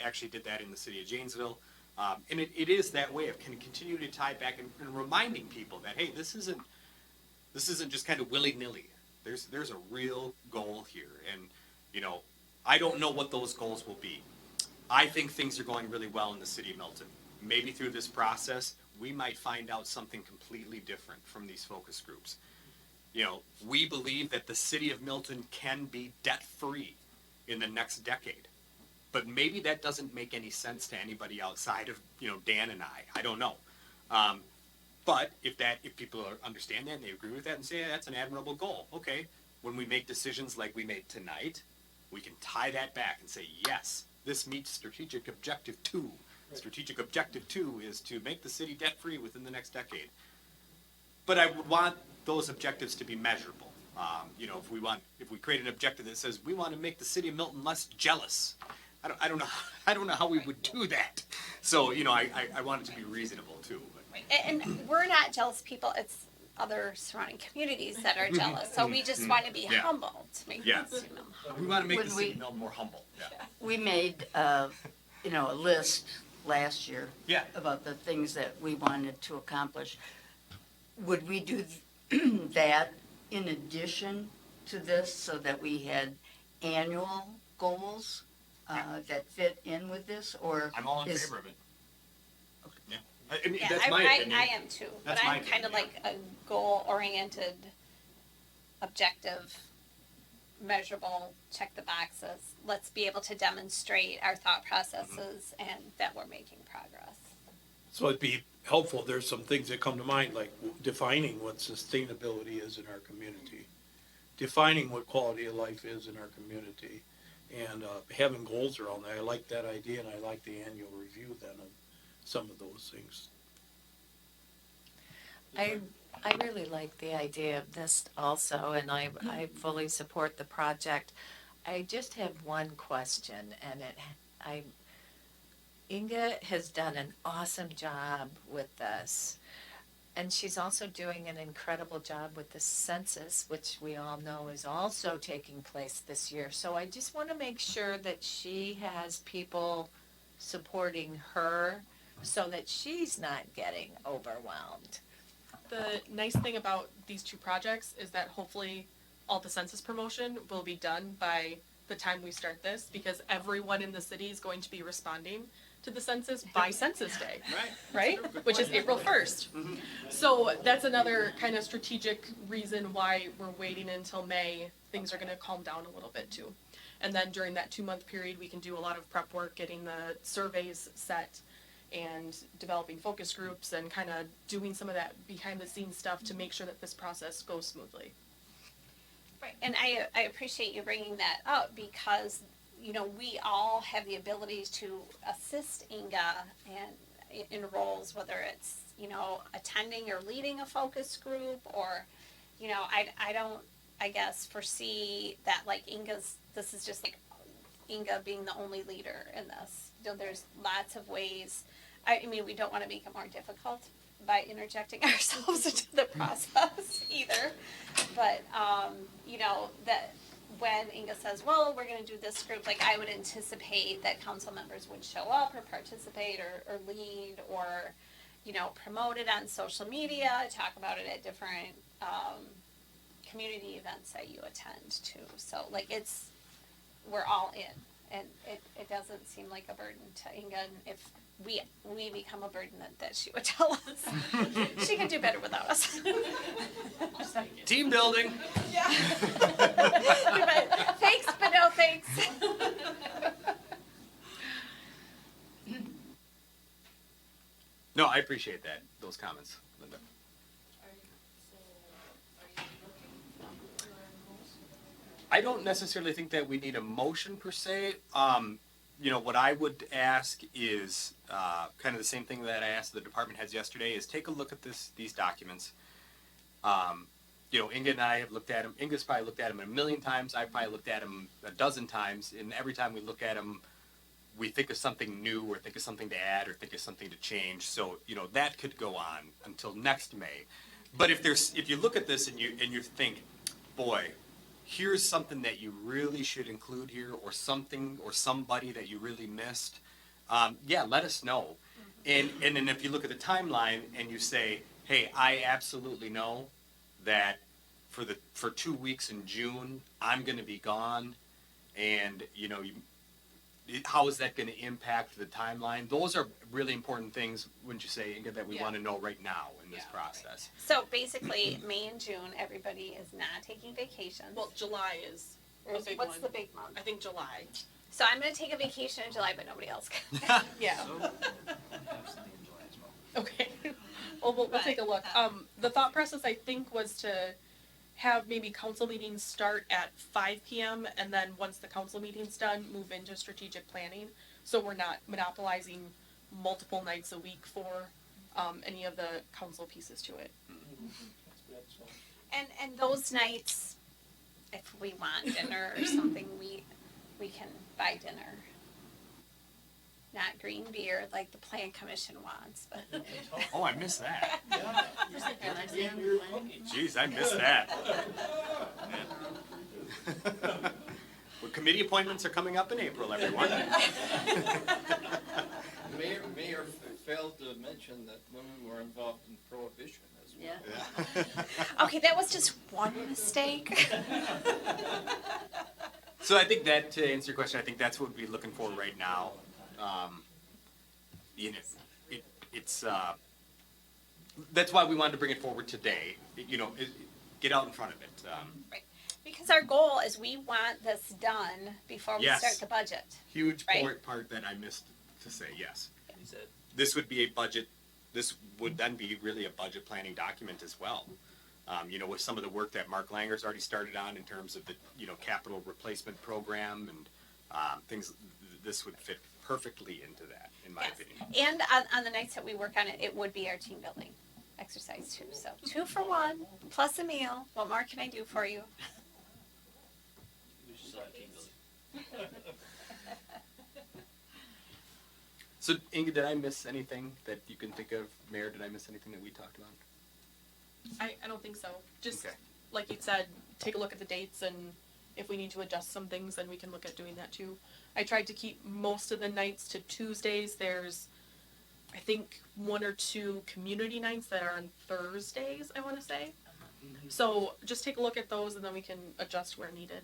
that in the city of Janesville. And it is that way of can continue to tie back and reminding people that, hey, this isn't just kind of willy-nilly. There's a real goal here. And, you know, I don't know what those goals will be. I think things are going really well in the city of Milton. Maybe through this process, we might find out something completely different from these focus groups. You know, we believe that the city of Milton can be debt-free in the next decade. But maybe that doesn't make any sense to anybody outside of, you know, Dan and I don't know. But if people understand that and they agree with that and say, yeah, that's an admirable goal, okay, when we make decisions like we made tonight, we can tie that back and say, yes, this meets strategic objective 2. Right. Strategic objective 2 is to make the city debt-free within the next decade. But I would want those objectives to be measurable. You know, if we create an objective that says we want to make the city of Milton less jealous, I don't know how we would do that. So, you know, I want it to be reasonable too. And we're not jealous people, it's other surrounding communities that are jealous. So we just want to be humble to make Yeah. this, you know. We want to make When the city we- of Milton more humble. Yeah. We made, you know, a list last year Yeah. about the things that we wanted to accomplish. Would we do that in addition to this so that we had annual goals that fit in with this, or? I'm all in is- favor of it. Yeah. I mean, Yeah, that's my opinion. I am too, but That's my I'm kind of opinion, like a goal-oriented, objective, measurable, check the boxes. Let's be able to demonstrate our thought processes and that we're making progress. So it'd be helpful, there's some things that come to mind, like defining what sustainability is in our community, defining what quality of life is in our community, and having goals around that. I like that idea, and I like the annual review then of some of those things. I really like the idea of this also, and I fully support the project. I just have one question, and Inga has done an awesome job with this. And she's also doing an incredible job with the census, which we all know is also taking place this year. So I just want to make sure that she has people supporting her so that she's not getting overwhelmed. The nice thing about these two projects is that hopefully all the census promotion will be done by the time we start this, because everyone in the city is going to be responding to the census by Census Day. Right? Which is April 1st. So that's another kind of strategic reason why we're waiting until May. Things are going to calm down a little bit too. And then during that 2-month period, we can do a lot of prep work, getting the surveys set and developing focus groups and kind of doing some of that behind the scenes stuff to make sure that this process goes smoothly. Right, and I appreciate you bringing that up because, you know, we all have the ability to assist Inga in roles, whether it's, you know, attending or leading a focus group or, you know, I don't, I guess, foresee that like this is just like Inga being the only leader in this. You know, there's lots of ways. I mean, we don't want to make it more difficult by interjecting ourselves into the process either. But, you know, that when Inga says, well, we're going to do this group, like I would anticipate that council members would show up or participate or lead or, you know, promote it on social media, talk about it at different community events that you attend to. So, like, we're all in. And it doesn't seem like a burden to Inga. And if we become a burden, that she would tell us. She can do better without us. Team building. Yeah. But thanks, but no thanks. No, I appreciate those comments, Linda. I don't necessarily think that we need a motion per se. You know, what I would ask is kind of the same thing that I asked the department heads yesterday is take a look at these documents. You know, Inga and I have looked at them. Inga's probably looked at them a million times. I've probably looked at them a dozen times. And every time we look at them, we think of something new or think of something to add or think of something to change. So, you know, that could go on until next May. But if you look at this and you think, boy, here's something that you really should include here or something or somebody that you really missed, yeah, let us know. And then if you look at the timeline and you say, hey, I absolutely know that for 2 weeks in June, I'm going to be gone. And, you know, how is that going to impact the timeline? Those are really important things, wouldn't you say, Inga, that we want to know right now in this process. So basically, May and June, everybody is not taking vacations. Well, July is a big What's one. the big month? I think July. So I'm going to take a vacation in July, but nobody else can. Yeah. Okay. Well, we'll take a look. The thought process, I think, was to have maybe council meetings start at 5 p.m. and then once the council meeting's done, move into strategic planning. So we're not monopolizing multiple nights a week for any of the council pieces to it. And those nights, if we want dinner or something, we can buy dinner. Not green beer like the plan commission wants, but Oh, I missed that. Jeez, I missed that. Well, committee appointments are coming up in April, everyone. Mayor failed to mention that women were involved in prohibition as well. Yeah. okay, that was just one mistake. So I think that, to answer your question, I think that's what we'd be looking for right now. You know, it's that's why we wanted to bring it forward today. You know, get out in front of it. Right. Because our goal is we want this done before we Yes. start the budget. Huge Right. part that I missed to say. Yes, this would be a budget. This would then be really a budget planning document as well. You know, with some of the work that Mark Langer's already started on in terms of the capital replacement program and things, this would fit perfectly into that, in my opinion. And on the nights that we work on it, it would be our team building exercise too. So 2 for 1 plus a meal. What more can I do for you? So, Inga, did I miss anything that you can think of? Mayor, did I miss anything that we talked about? I don't think so. Just Okay. like you said, take a look at the dates, and if we need to adjust some things, then we can look at doing that too. I tried to keep most of the nights to Tuesdays. There's, I think, 1 or 2 community nights that are on Thursdays, I want to say. So just take a look at those, and then we can adjust where needed.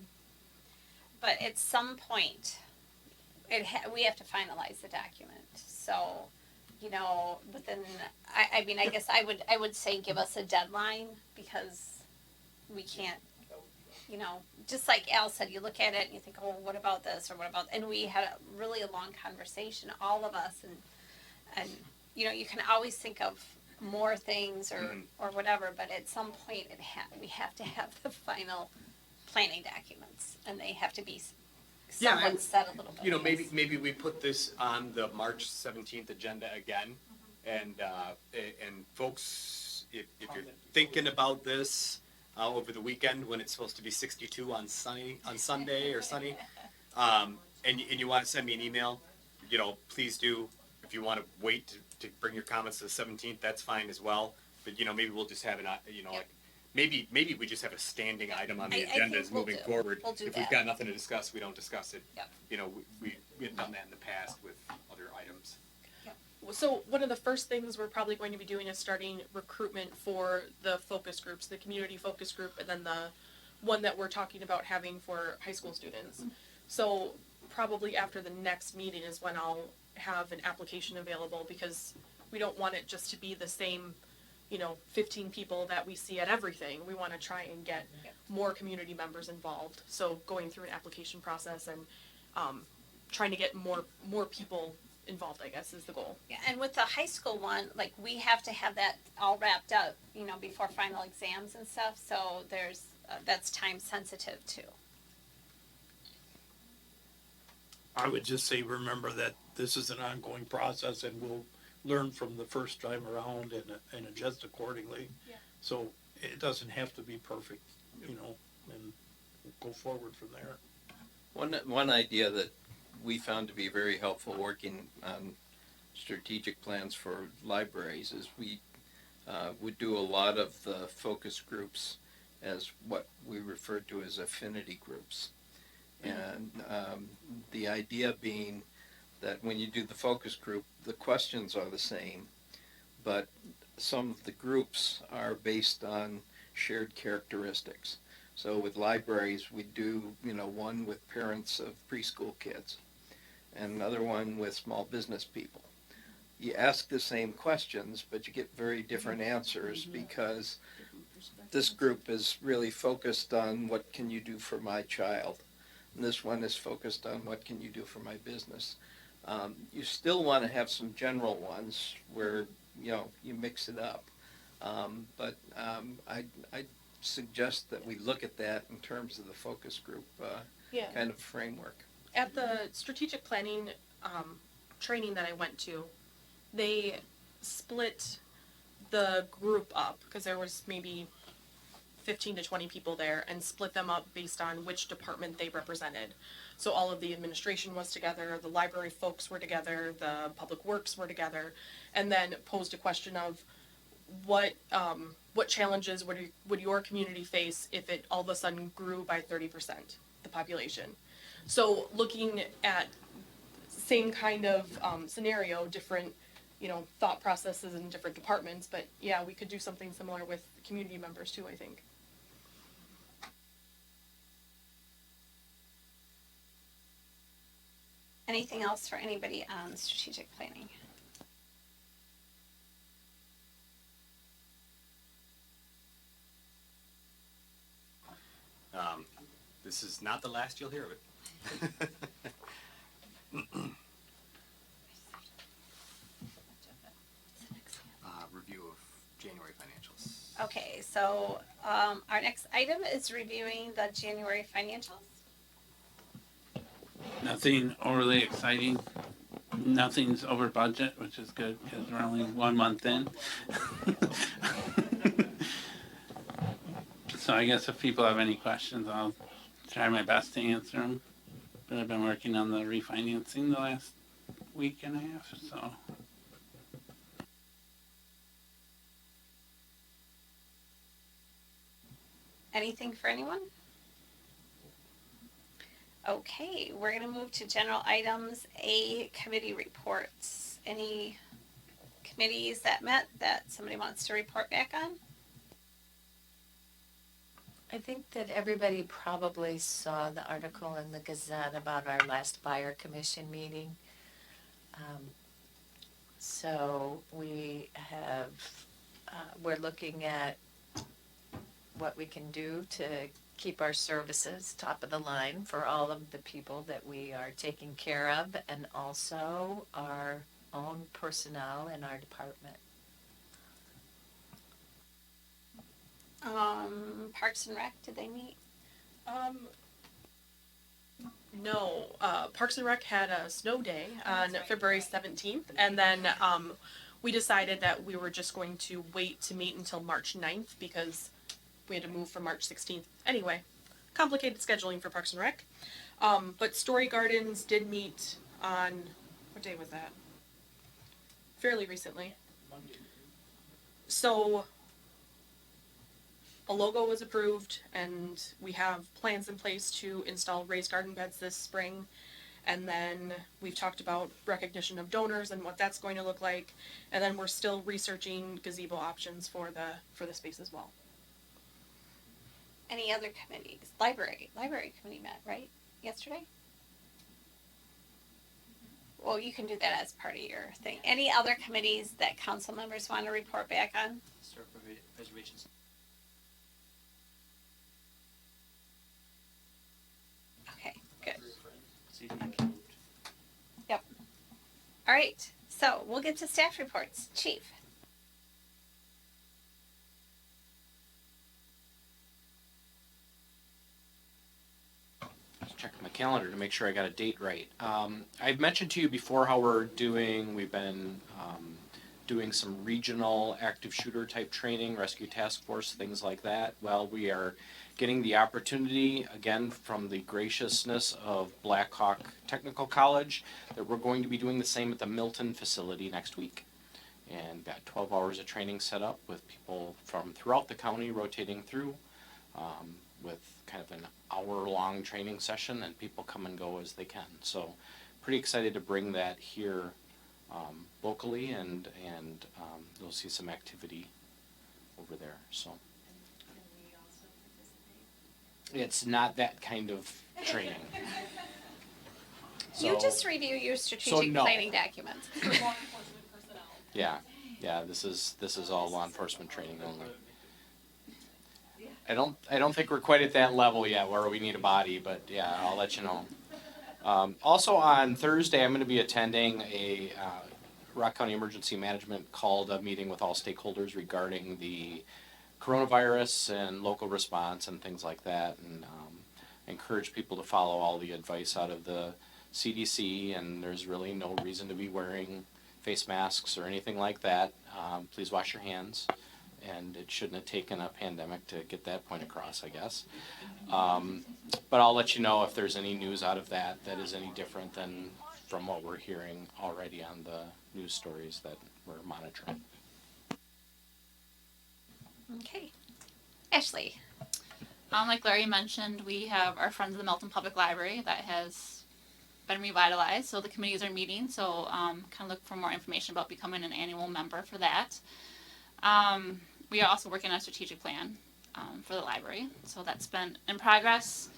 But at some point, we have to finalize the document. So, within, I mean, I guess I would say give us a deadline because we can't, just like Al said, you look at it and you think, oh, what about this or what about, and we had a long conversation, all of us, and you can always think of more things or whatever, but at some point we have to have the final planning documents, and they have to be somewhat set a little bit. Maybe we put this on the March 17th agenda again, and folks, if you're thinking about this, over the weekend when it's supposed to be 62 on Sunday or sunny, and you want to send me an email, please do. If you want to wait to bring your comments to the 17th, that's fine as well. But maybe we'll just have like maybe we just have a standing item on the I agenda think as we'll moving do. forward. We'll do If we've that. got nothing to discuss, we don't discuss it. Yep. We have done that in the past with other items. So one of the first things we're probably going to be doing is starting recruitment for the focus groups, the community focus group, and then the one that we're talking about having for high school students. So probably after the next meeting is when I'll have an application available, because we don't want it just to be the same, 15 people that we see at everything. We want to try and get more community members involved. So going through an application process and trying to get more people involved, I guess, is the goal. Yeah, and with the high school one, like, we have to have that all wrapped up, before final exams and stuff, so that's time sensitive too. I would just say, remember that this is an ongoing process and we'll learn from the first time around and adjust accordingly. Yeah. So it doesn't have to be perfect, and go forward from there. One idea that we found to be very helpful working on strategic plans for libraries is we would do a lot of the focus groups as what we refer to as affinity groups. And the idea being that when you do the focus group, the questions are the same, but some of the groups are based on shared characteristics. So with libraries, we do, one with parents of preschool kids, and another one with small business people. You ask the same questions, but you get very different answers because this group is really focused on what can you do for my child. And this one is focused on what can you do for my business. You still want to have some general ones where, you mix it up. But I suggest that we look at that in terms of the focus group kind of framework. At the strategic planning training that I went to, they split the group up, because there was maybe 15 to 20 people there, and split them up based on which department they represented. So all of the administration was together, the library folks were together, the public works were together, and then posed a question of what challenges would your community face if it all of a sudden grew by 30%, the population. So looking at same kind of scenario, different, thought processes in different departments, but yeah, we could do something similar with community members too, I think. Anything else for anybody on strategic planning? This is not the last you'll hear of it. Review of January financials. Okay, so, our next item is reviewing the January financials. Nothing overly exciting. Nothing's over budget, which is good because we're only 1 month in. So I guess if people have any questions, I'll try my best to answer them. But I've been working on the refinancing the last week and a half, so. Anything for anyone? Okay, we're gonna move to general items, A, committee reports. Any committees that met that somebody wants to report back on? I think that everybody probably saw the article in the Gazette about our last fire commission meeting. So we have, we're looking at what we can do to keep our services top of the line for all of the people that we are taking care of, and also our own personnel in our department. Parks and Rec, did they meet? No, Parks and Rec had a snow day on February 17th, and then we decided that we were just going to wait to meet until March 9th, because we had to move from March 16th anyway. Complicated scheduling for Parks and Rec. But Story Gardens did meet on, what day was that? Fairly recently. So a logo was approved and we have plans in place to install raised garden beds this spring. And then we've talked about recognition of donors and what that's going to look like. And then we're still researching gazebo options for the space as well. Any other committees? Library committee met, right? Yesterday? Well, you can do that as part of your thing. Any other committees that council members want to report back on? Historic preservations. Okay, good. Yep. All right, so we'll get to staff reports. Chief. Check my calendar to make sure I got a date right. I've mentioned to you before how we've been doing some regional active shooter type training, rescue task force, things like that. Well, we are getting the opportunity, again, from the graciousness of Black Hawk Technical College, that we're going to be doing the same at the Milton facility next week. And got 12 hours of training set up with people from throughout the county rotating through. With kind of an hour-long training session, and people come and go as they can. So, pretty excited to bring that here locally, and you'll see some activity over there. So, it's not that kind of training. You just review your strategic no. planning documents. Yeah. This is all law enforcement training only. I don't think we're quite at that level yet where we need a body, but yeah, I'll let you know. Also on Thursday, I'm going to be attending a Rock County Emergency Management called a meeting with all stakeholders regarding the coronavirus and local response and things like that. And I encourage people to follow all the advice out of the CDC, and there's really no reason to be wearing face masks or anything like that. Please wash your hands. And it shouldn't have taken a pandemic to get that point across, I guess. But I'll let you know if there's any news out of that is any different than from what we're hearing already on the news stories that we're monitoring. Okay. Ashley. Like Larry mentioned, we have our Friends of the Milton Public Library that has been revitalized. So the committees are meeting. So kind of look for more information about becoming an annual member for that. We are also working on a strategic plan for the library, so that's been in progress.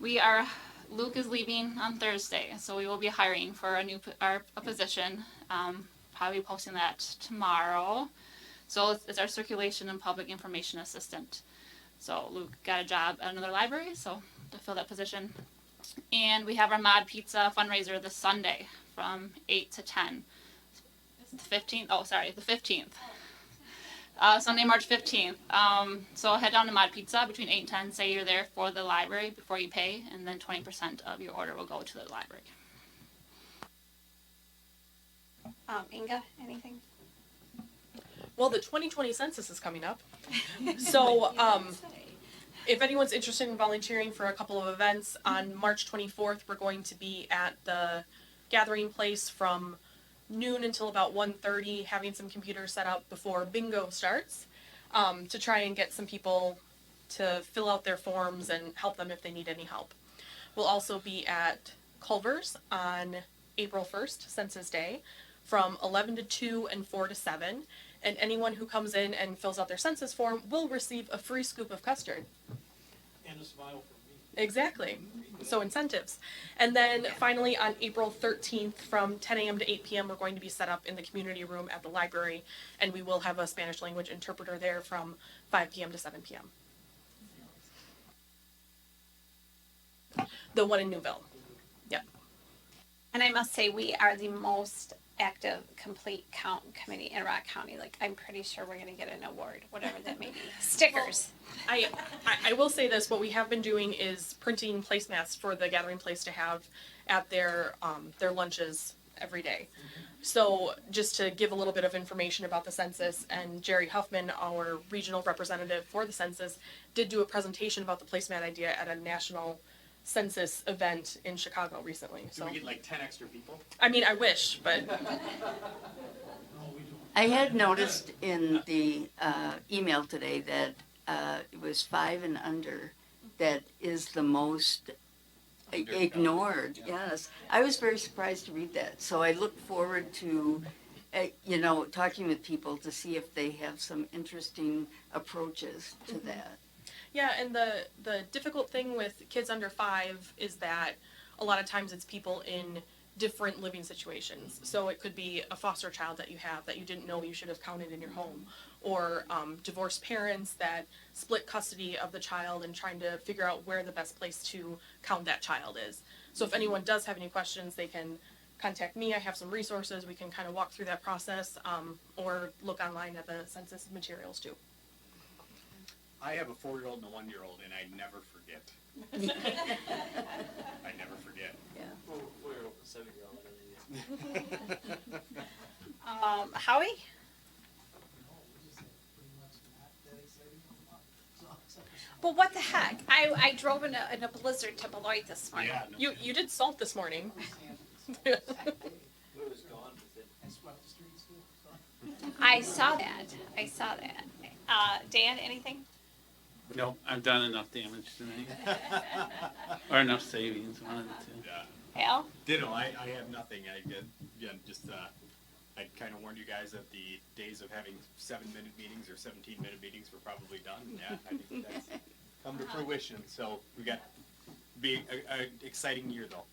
Luke is leaving on Thursday, so we will be hiring for a position. Probably posting that tomorrow. So it's our circulation and public information assistant. So Luke got a job at another library, so to fill that position. And we have our Mod Pizza fundraiser this Sunday from 8 to 10. The 15th. Oh, sorry, the 15th. Sunday, March 15th. So head down to Mod Pizza between 8 and 10. Say you're there for the library before you pay, and then 20% of your order will go to the library. Inga, anything? Well, the 2020 census is coming up. So, if anyone's interested in volunteering for a couple of events, on March 24th, we're going to be at the gathering place from noon until about 1:30, having some computers set up before bingo starts, to try and get some people to fill out their forms and help them if they need any help. We'll also be at Culver's on April 1st, Census Day, from 11 to 2 and 4 to 7. And anyone who comes in and fills out their census form will receive a free scoop of custard. And a smile from me. Exactly. So incentives. And then finally on April 13th from 10 a.m. to 8 p.m. we're going to be set up in the community room at the library, and we will have a Spanish language interpreter there from 5 p.m. to 7 p.m. The one in Newville. Yep. And I must say, we are the most active complete count committee in Rock County. Like, I'm pretty sure we're going to get an award, whatever that may be. Stickers. I will say this, what we have been doing is printing placemats for the gathering place to have at their lunches every day. So just to give a little bit of information about the census, and Jerry Huffman, our regional representative for the census, did do a presentation about the placemat idea at a national census event in Chicago recently. Do So, we get like 10 extra people? I mean, I wish, but I had noticed in the email today that it was 5 and under that is the most ignored. Yes, I was very surprised to read that. So I look forward to, talking with people to see if they have some interesting approaches to that. yeah, and the difficult thing with kids under 5 is that a lot of times it's people in different living situations. So it could be a foster child that you have that you didn't know you should have counted in your home, or divorced parents that split custody of the child and trying to figure out where the best place to count that child is. So if anyone does have any questions, they can contact me. I have some resources. We can kind of walk through that process, or look online at the census materials too. I have a 4-year-old and a 1-year-old, and I never forget. I never forget. Howie? Well, what the heck? I drove in a blizzard to Beloit this morning. Yeah. No You kidding. you did salt this morning. I saw that. Dan, anything? No, I've done enough damage tonight. Or enough savings, one of the two. Yeah. Al? Ditto. I have nothing. Just I kind of warned you guys that the days of having 7-minute meetings or 17-minute meetings were probably done. Yeah, I think that's come to fruition. So we got be a exciting year though.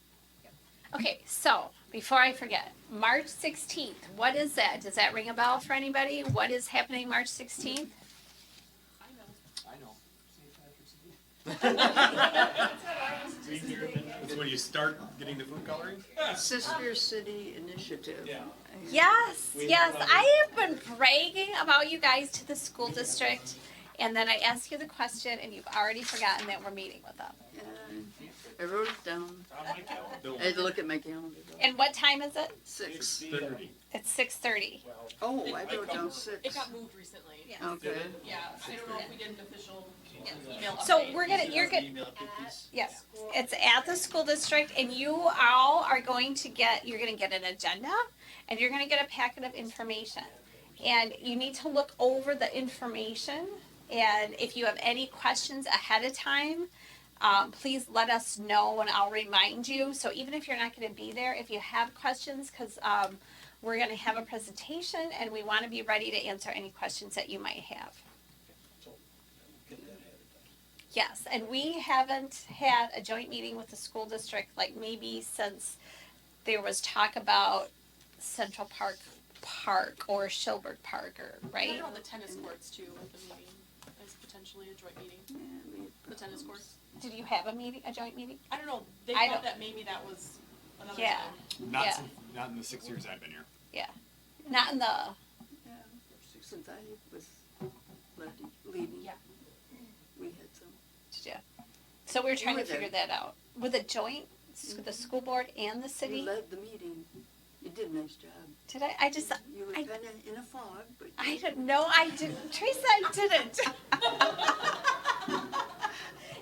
Okay, so before I forget, March 16th, what is that? Does that ring a bell for anybody? What is happening March 16th? I know. It's when you start getting the food coloring. Sister City Initiative. Yeah. Yes, yes. I have been bragging about you guys to the school district, and then I ask you the question, and you've already forgotten that we're meeting with them. I wrote it down. I had to look at my calendar. And what time is it? 6. 30. It's 6:30. Oh, I wrote down 6. It got moved recently. Yeah. Okay. Yeah, I don't know if we did an official email update. So you're gonna, yes, it's at the school district, and you all are going to you're gonna get an agenda, and you're gonna get a packet of information. And you need to look over the information, and if you have any questions ahead of time, please let us know and I'll remind you. So even if you're not gonna be there, if you have questions, cause, we're gonna have a presentation and we wanna be ready to answer any questions that you might have. Yes, and we haven't had a joint meeting with the school district, like maybe since there was talk about Central Park or Schilberg Park, or, I right? know on the tennis courts too with the meeting is potentially a joint meeting. The tennis courts. Did you have a joint meeting? I don't know. They I thought don't- that maybe that was another Yeah. time. Not Yeah. not in the 6 years I've been here. Not in the, Since I was leading, Yeah. we had some. so we were trying to were there. figure that out. With a joint, the school board and the You city? led the meeting. You did a nice job. Did I? I just, You were I- kind of in a fog, but. I didn't know I didn't. Teresa, I didn't.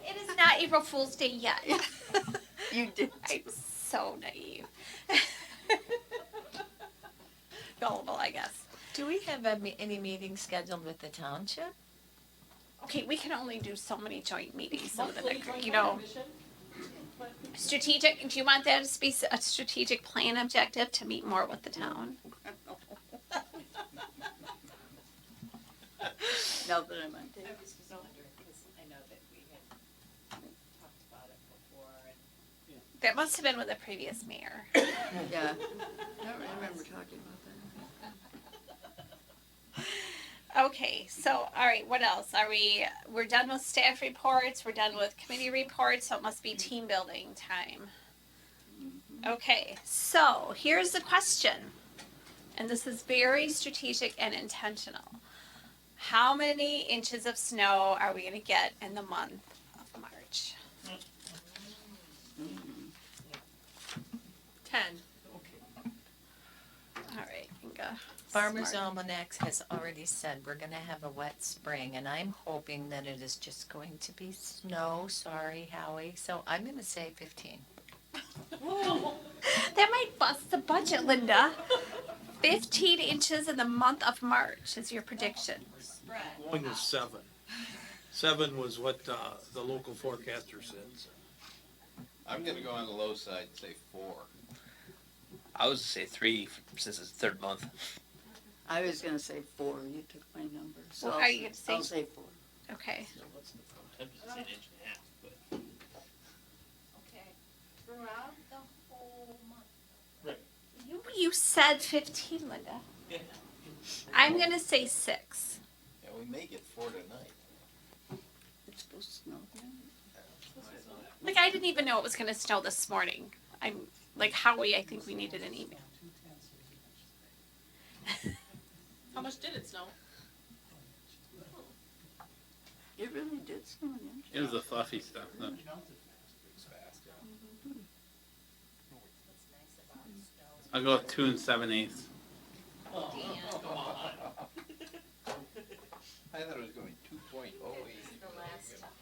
It is not April Fool's Day yet. You did. I'm so naive. Gullible, I guess. Do we have any meetings scheduled with the township? Okay, we can only do so many joint meetings, so that, Monthly joint you know, commission? strategic, do you want that to be a strategic plan objective to meet more with the town? Now that I'm on tape. I was just wondering, because I know that we had talked about it before, and That must have been with the previous mayor. Yeah. I don't remember talking about that. Okay, so, all right, what else? We're done with staff reports, we're done with committee reports, so it must be team building time. Okay, so here's the question, and this is very strategic and intentional. How many inches of snow are we gonna get in the month of March? 10. Inga. Farmer's Smart. Almanac has already said we're gonna have a wet spring, and I'm hoping that it is just going to be snow. Sorry, Howie. So I'm gonna say 15. That might bust the budget, Linda. 15 inches in the month of March is your prediction. Going with 7. 7 was what, the local forecaster said. I'm gonna go on the low side and say 4. I was to say 3 since it's the third month. I was gonna say 4, you took my number, so What are you gonna say? I'll say 4. Okay. Okay. Throughout the whole month. You said 15, Linda. I'm gonna say 6. Yeah, we may get 4 tonight. It's supposed to snow again? Like, I didn't even know it was gonna snow this morning. I'm like Howie. I think we needed an email. How much did it snow? It really did snow again. It was the fluffy stuff, though. I'll go with 2 7/8. I thought it was going 2.08.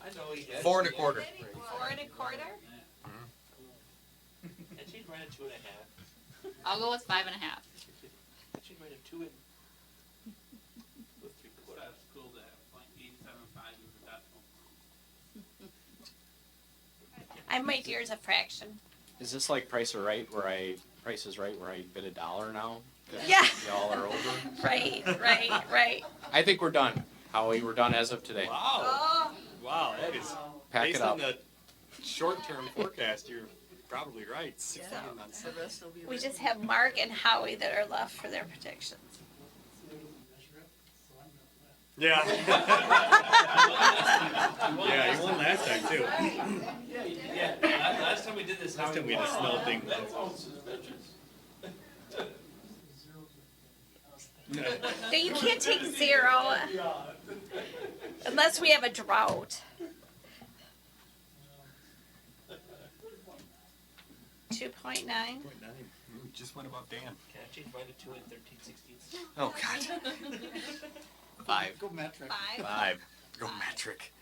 I know he 4 1/4. 4 1/4. And she'd run a 2.5. I'll go with 5.5. She'd run a 2 and. With 3/4. School to have like 875 is the decimal. I might yours a fraction. Is this like Price is Right where I bid $1 now? 'Cause Yeah. Y'all are over. Right. I think we're done. Howie, we're done as of today. Wow. Wow, that is, Pack based it up. on the short-term forecast, you're probably right. 16 months. The rest will be. We just have Mark and Howie that are left for their predictions. Yeah. Yeah, you won last time too. Yeah, last time we did this, Last time we had a snow thing. No, you can't take 0 unless we have a drought. 2.9. Just went above Dan. Can I change mine to 2 and 13/16? Oh, God. 5. Go metric. 5. Go metric.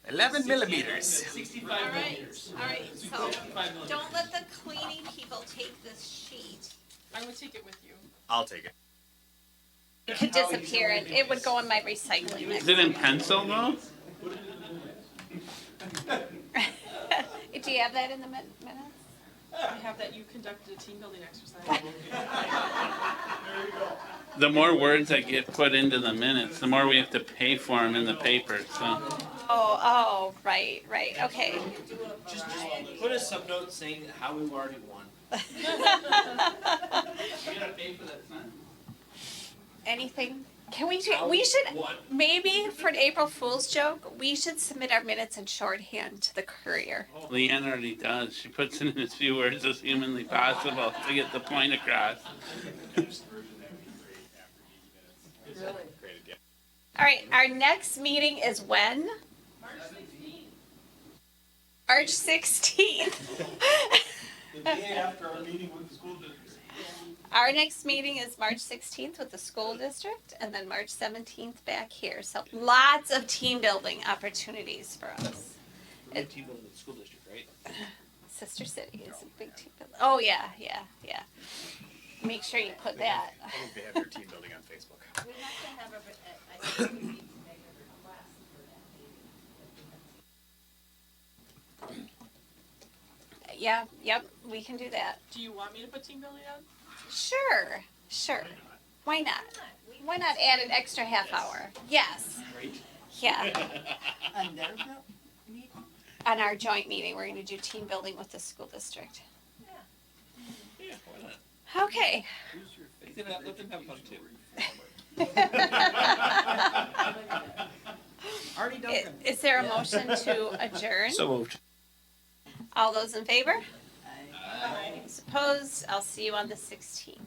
11 millimeters. 65 All right, millimeters. all right. So don't let the cleaning people take this sheet. I would take it with you. I'll take it. It could disappear and it would go in my recycling Is mix. it in pencil, though? Do you have that in the minutes? I have that you conducted a team building exercise. The more words that get put into the minutes, the more we have to pay for them in the paper, so. Oh, right. Okay. Just put a subnote saying how we've already won. We gotta pay for that sign. Anything? Can we we should, maybe for an April Fool's joke, we should submit our minutes in shorthand to the courier. Leanne already does. She puts it in as few words as humanly possible to get the point across. Great idea. All right, our next meeting is when? March 16th. The day after our meeting with the school district. Our next meeting is March 16th with the school district, and then March 17th back here. So lots of team building opportunities for us. We're team building with the school district, right? Sister City is a big team building. Oh yeah. Make sure you put that. I think they have their team building on Facebook. We have to have I think we need to make a request for that meeting. Yeah, yep, we can do that. Do you want me to put team building on? Sure. Why not? Why not add an extra half hour? Yes. Great. Yeah. On their meeting? On our joint meeting, we're going to do team building with the school district. Yeah, why not? Okay. Let them have fun too. Already done. Is there a motion to adjourn? So moved. All those in favor? Opposed? I'll see you on the 16th.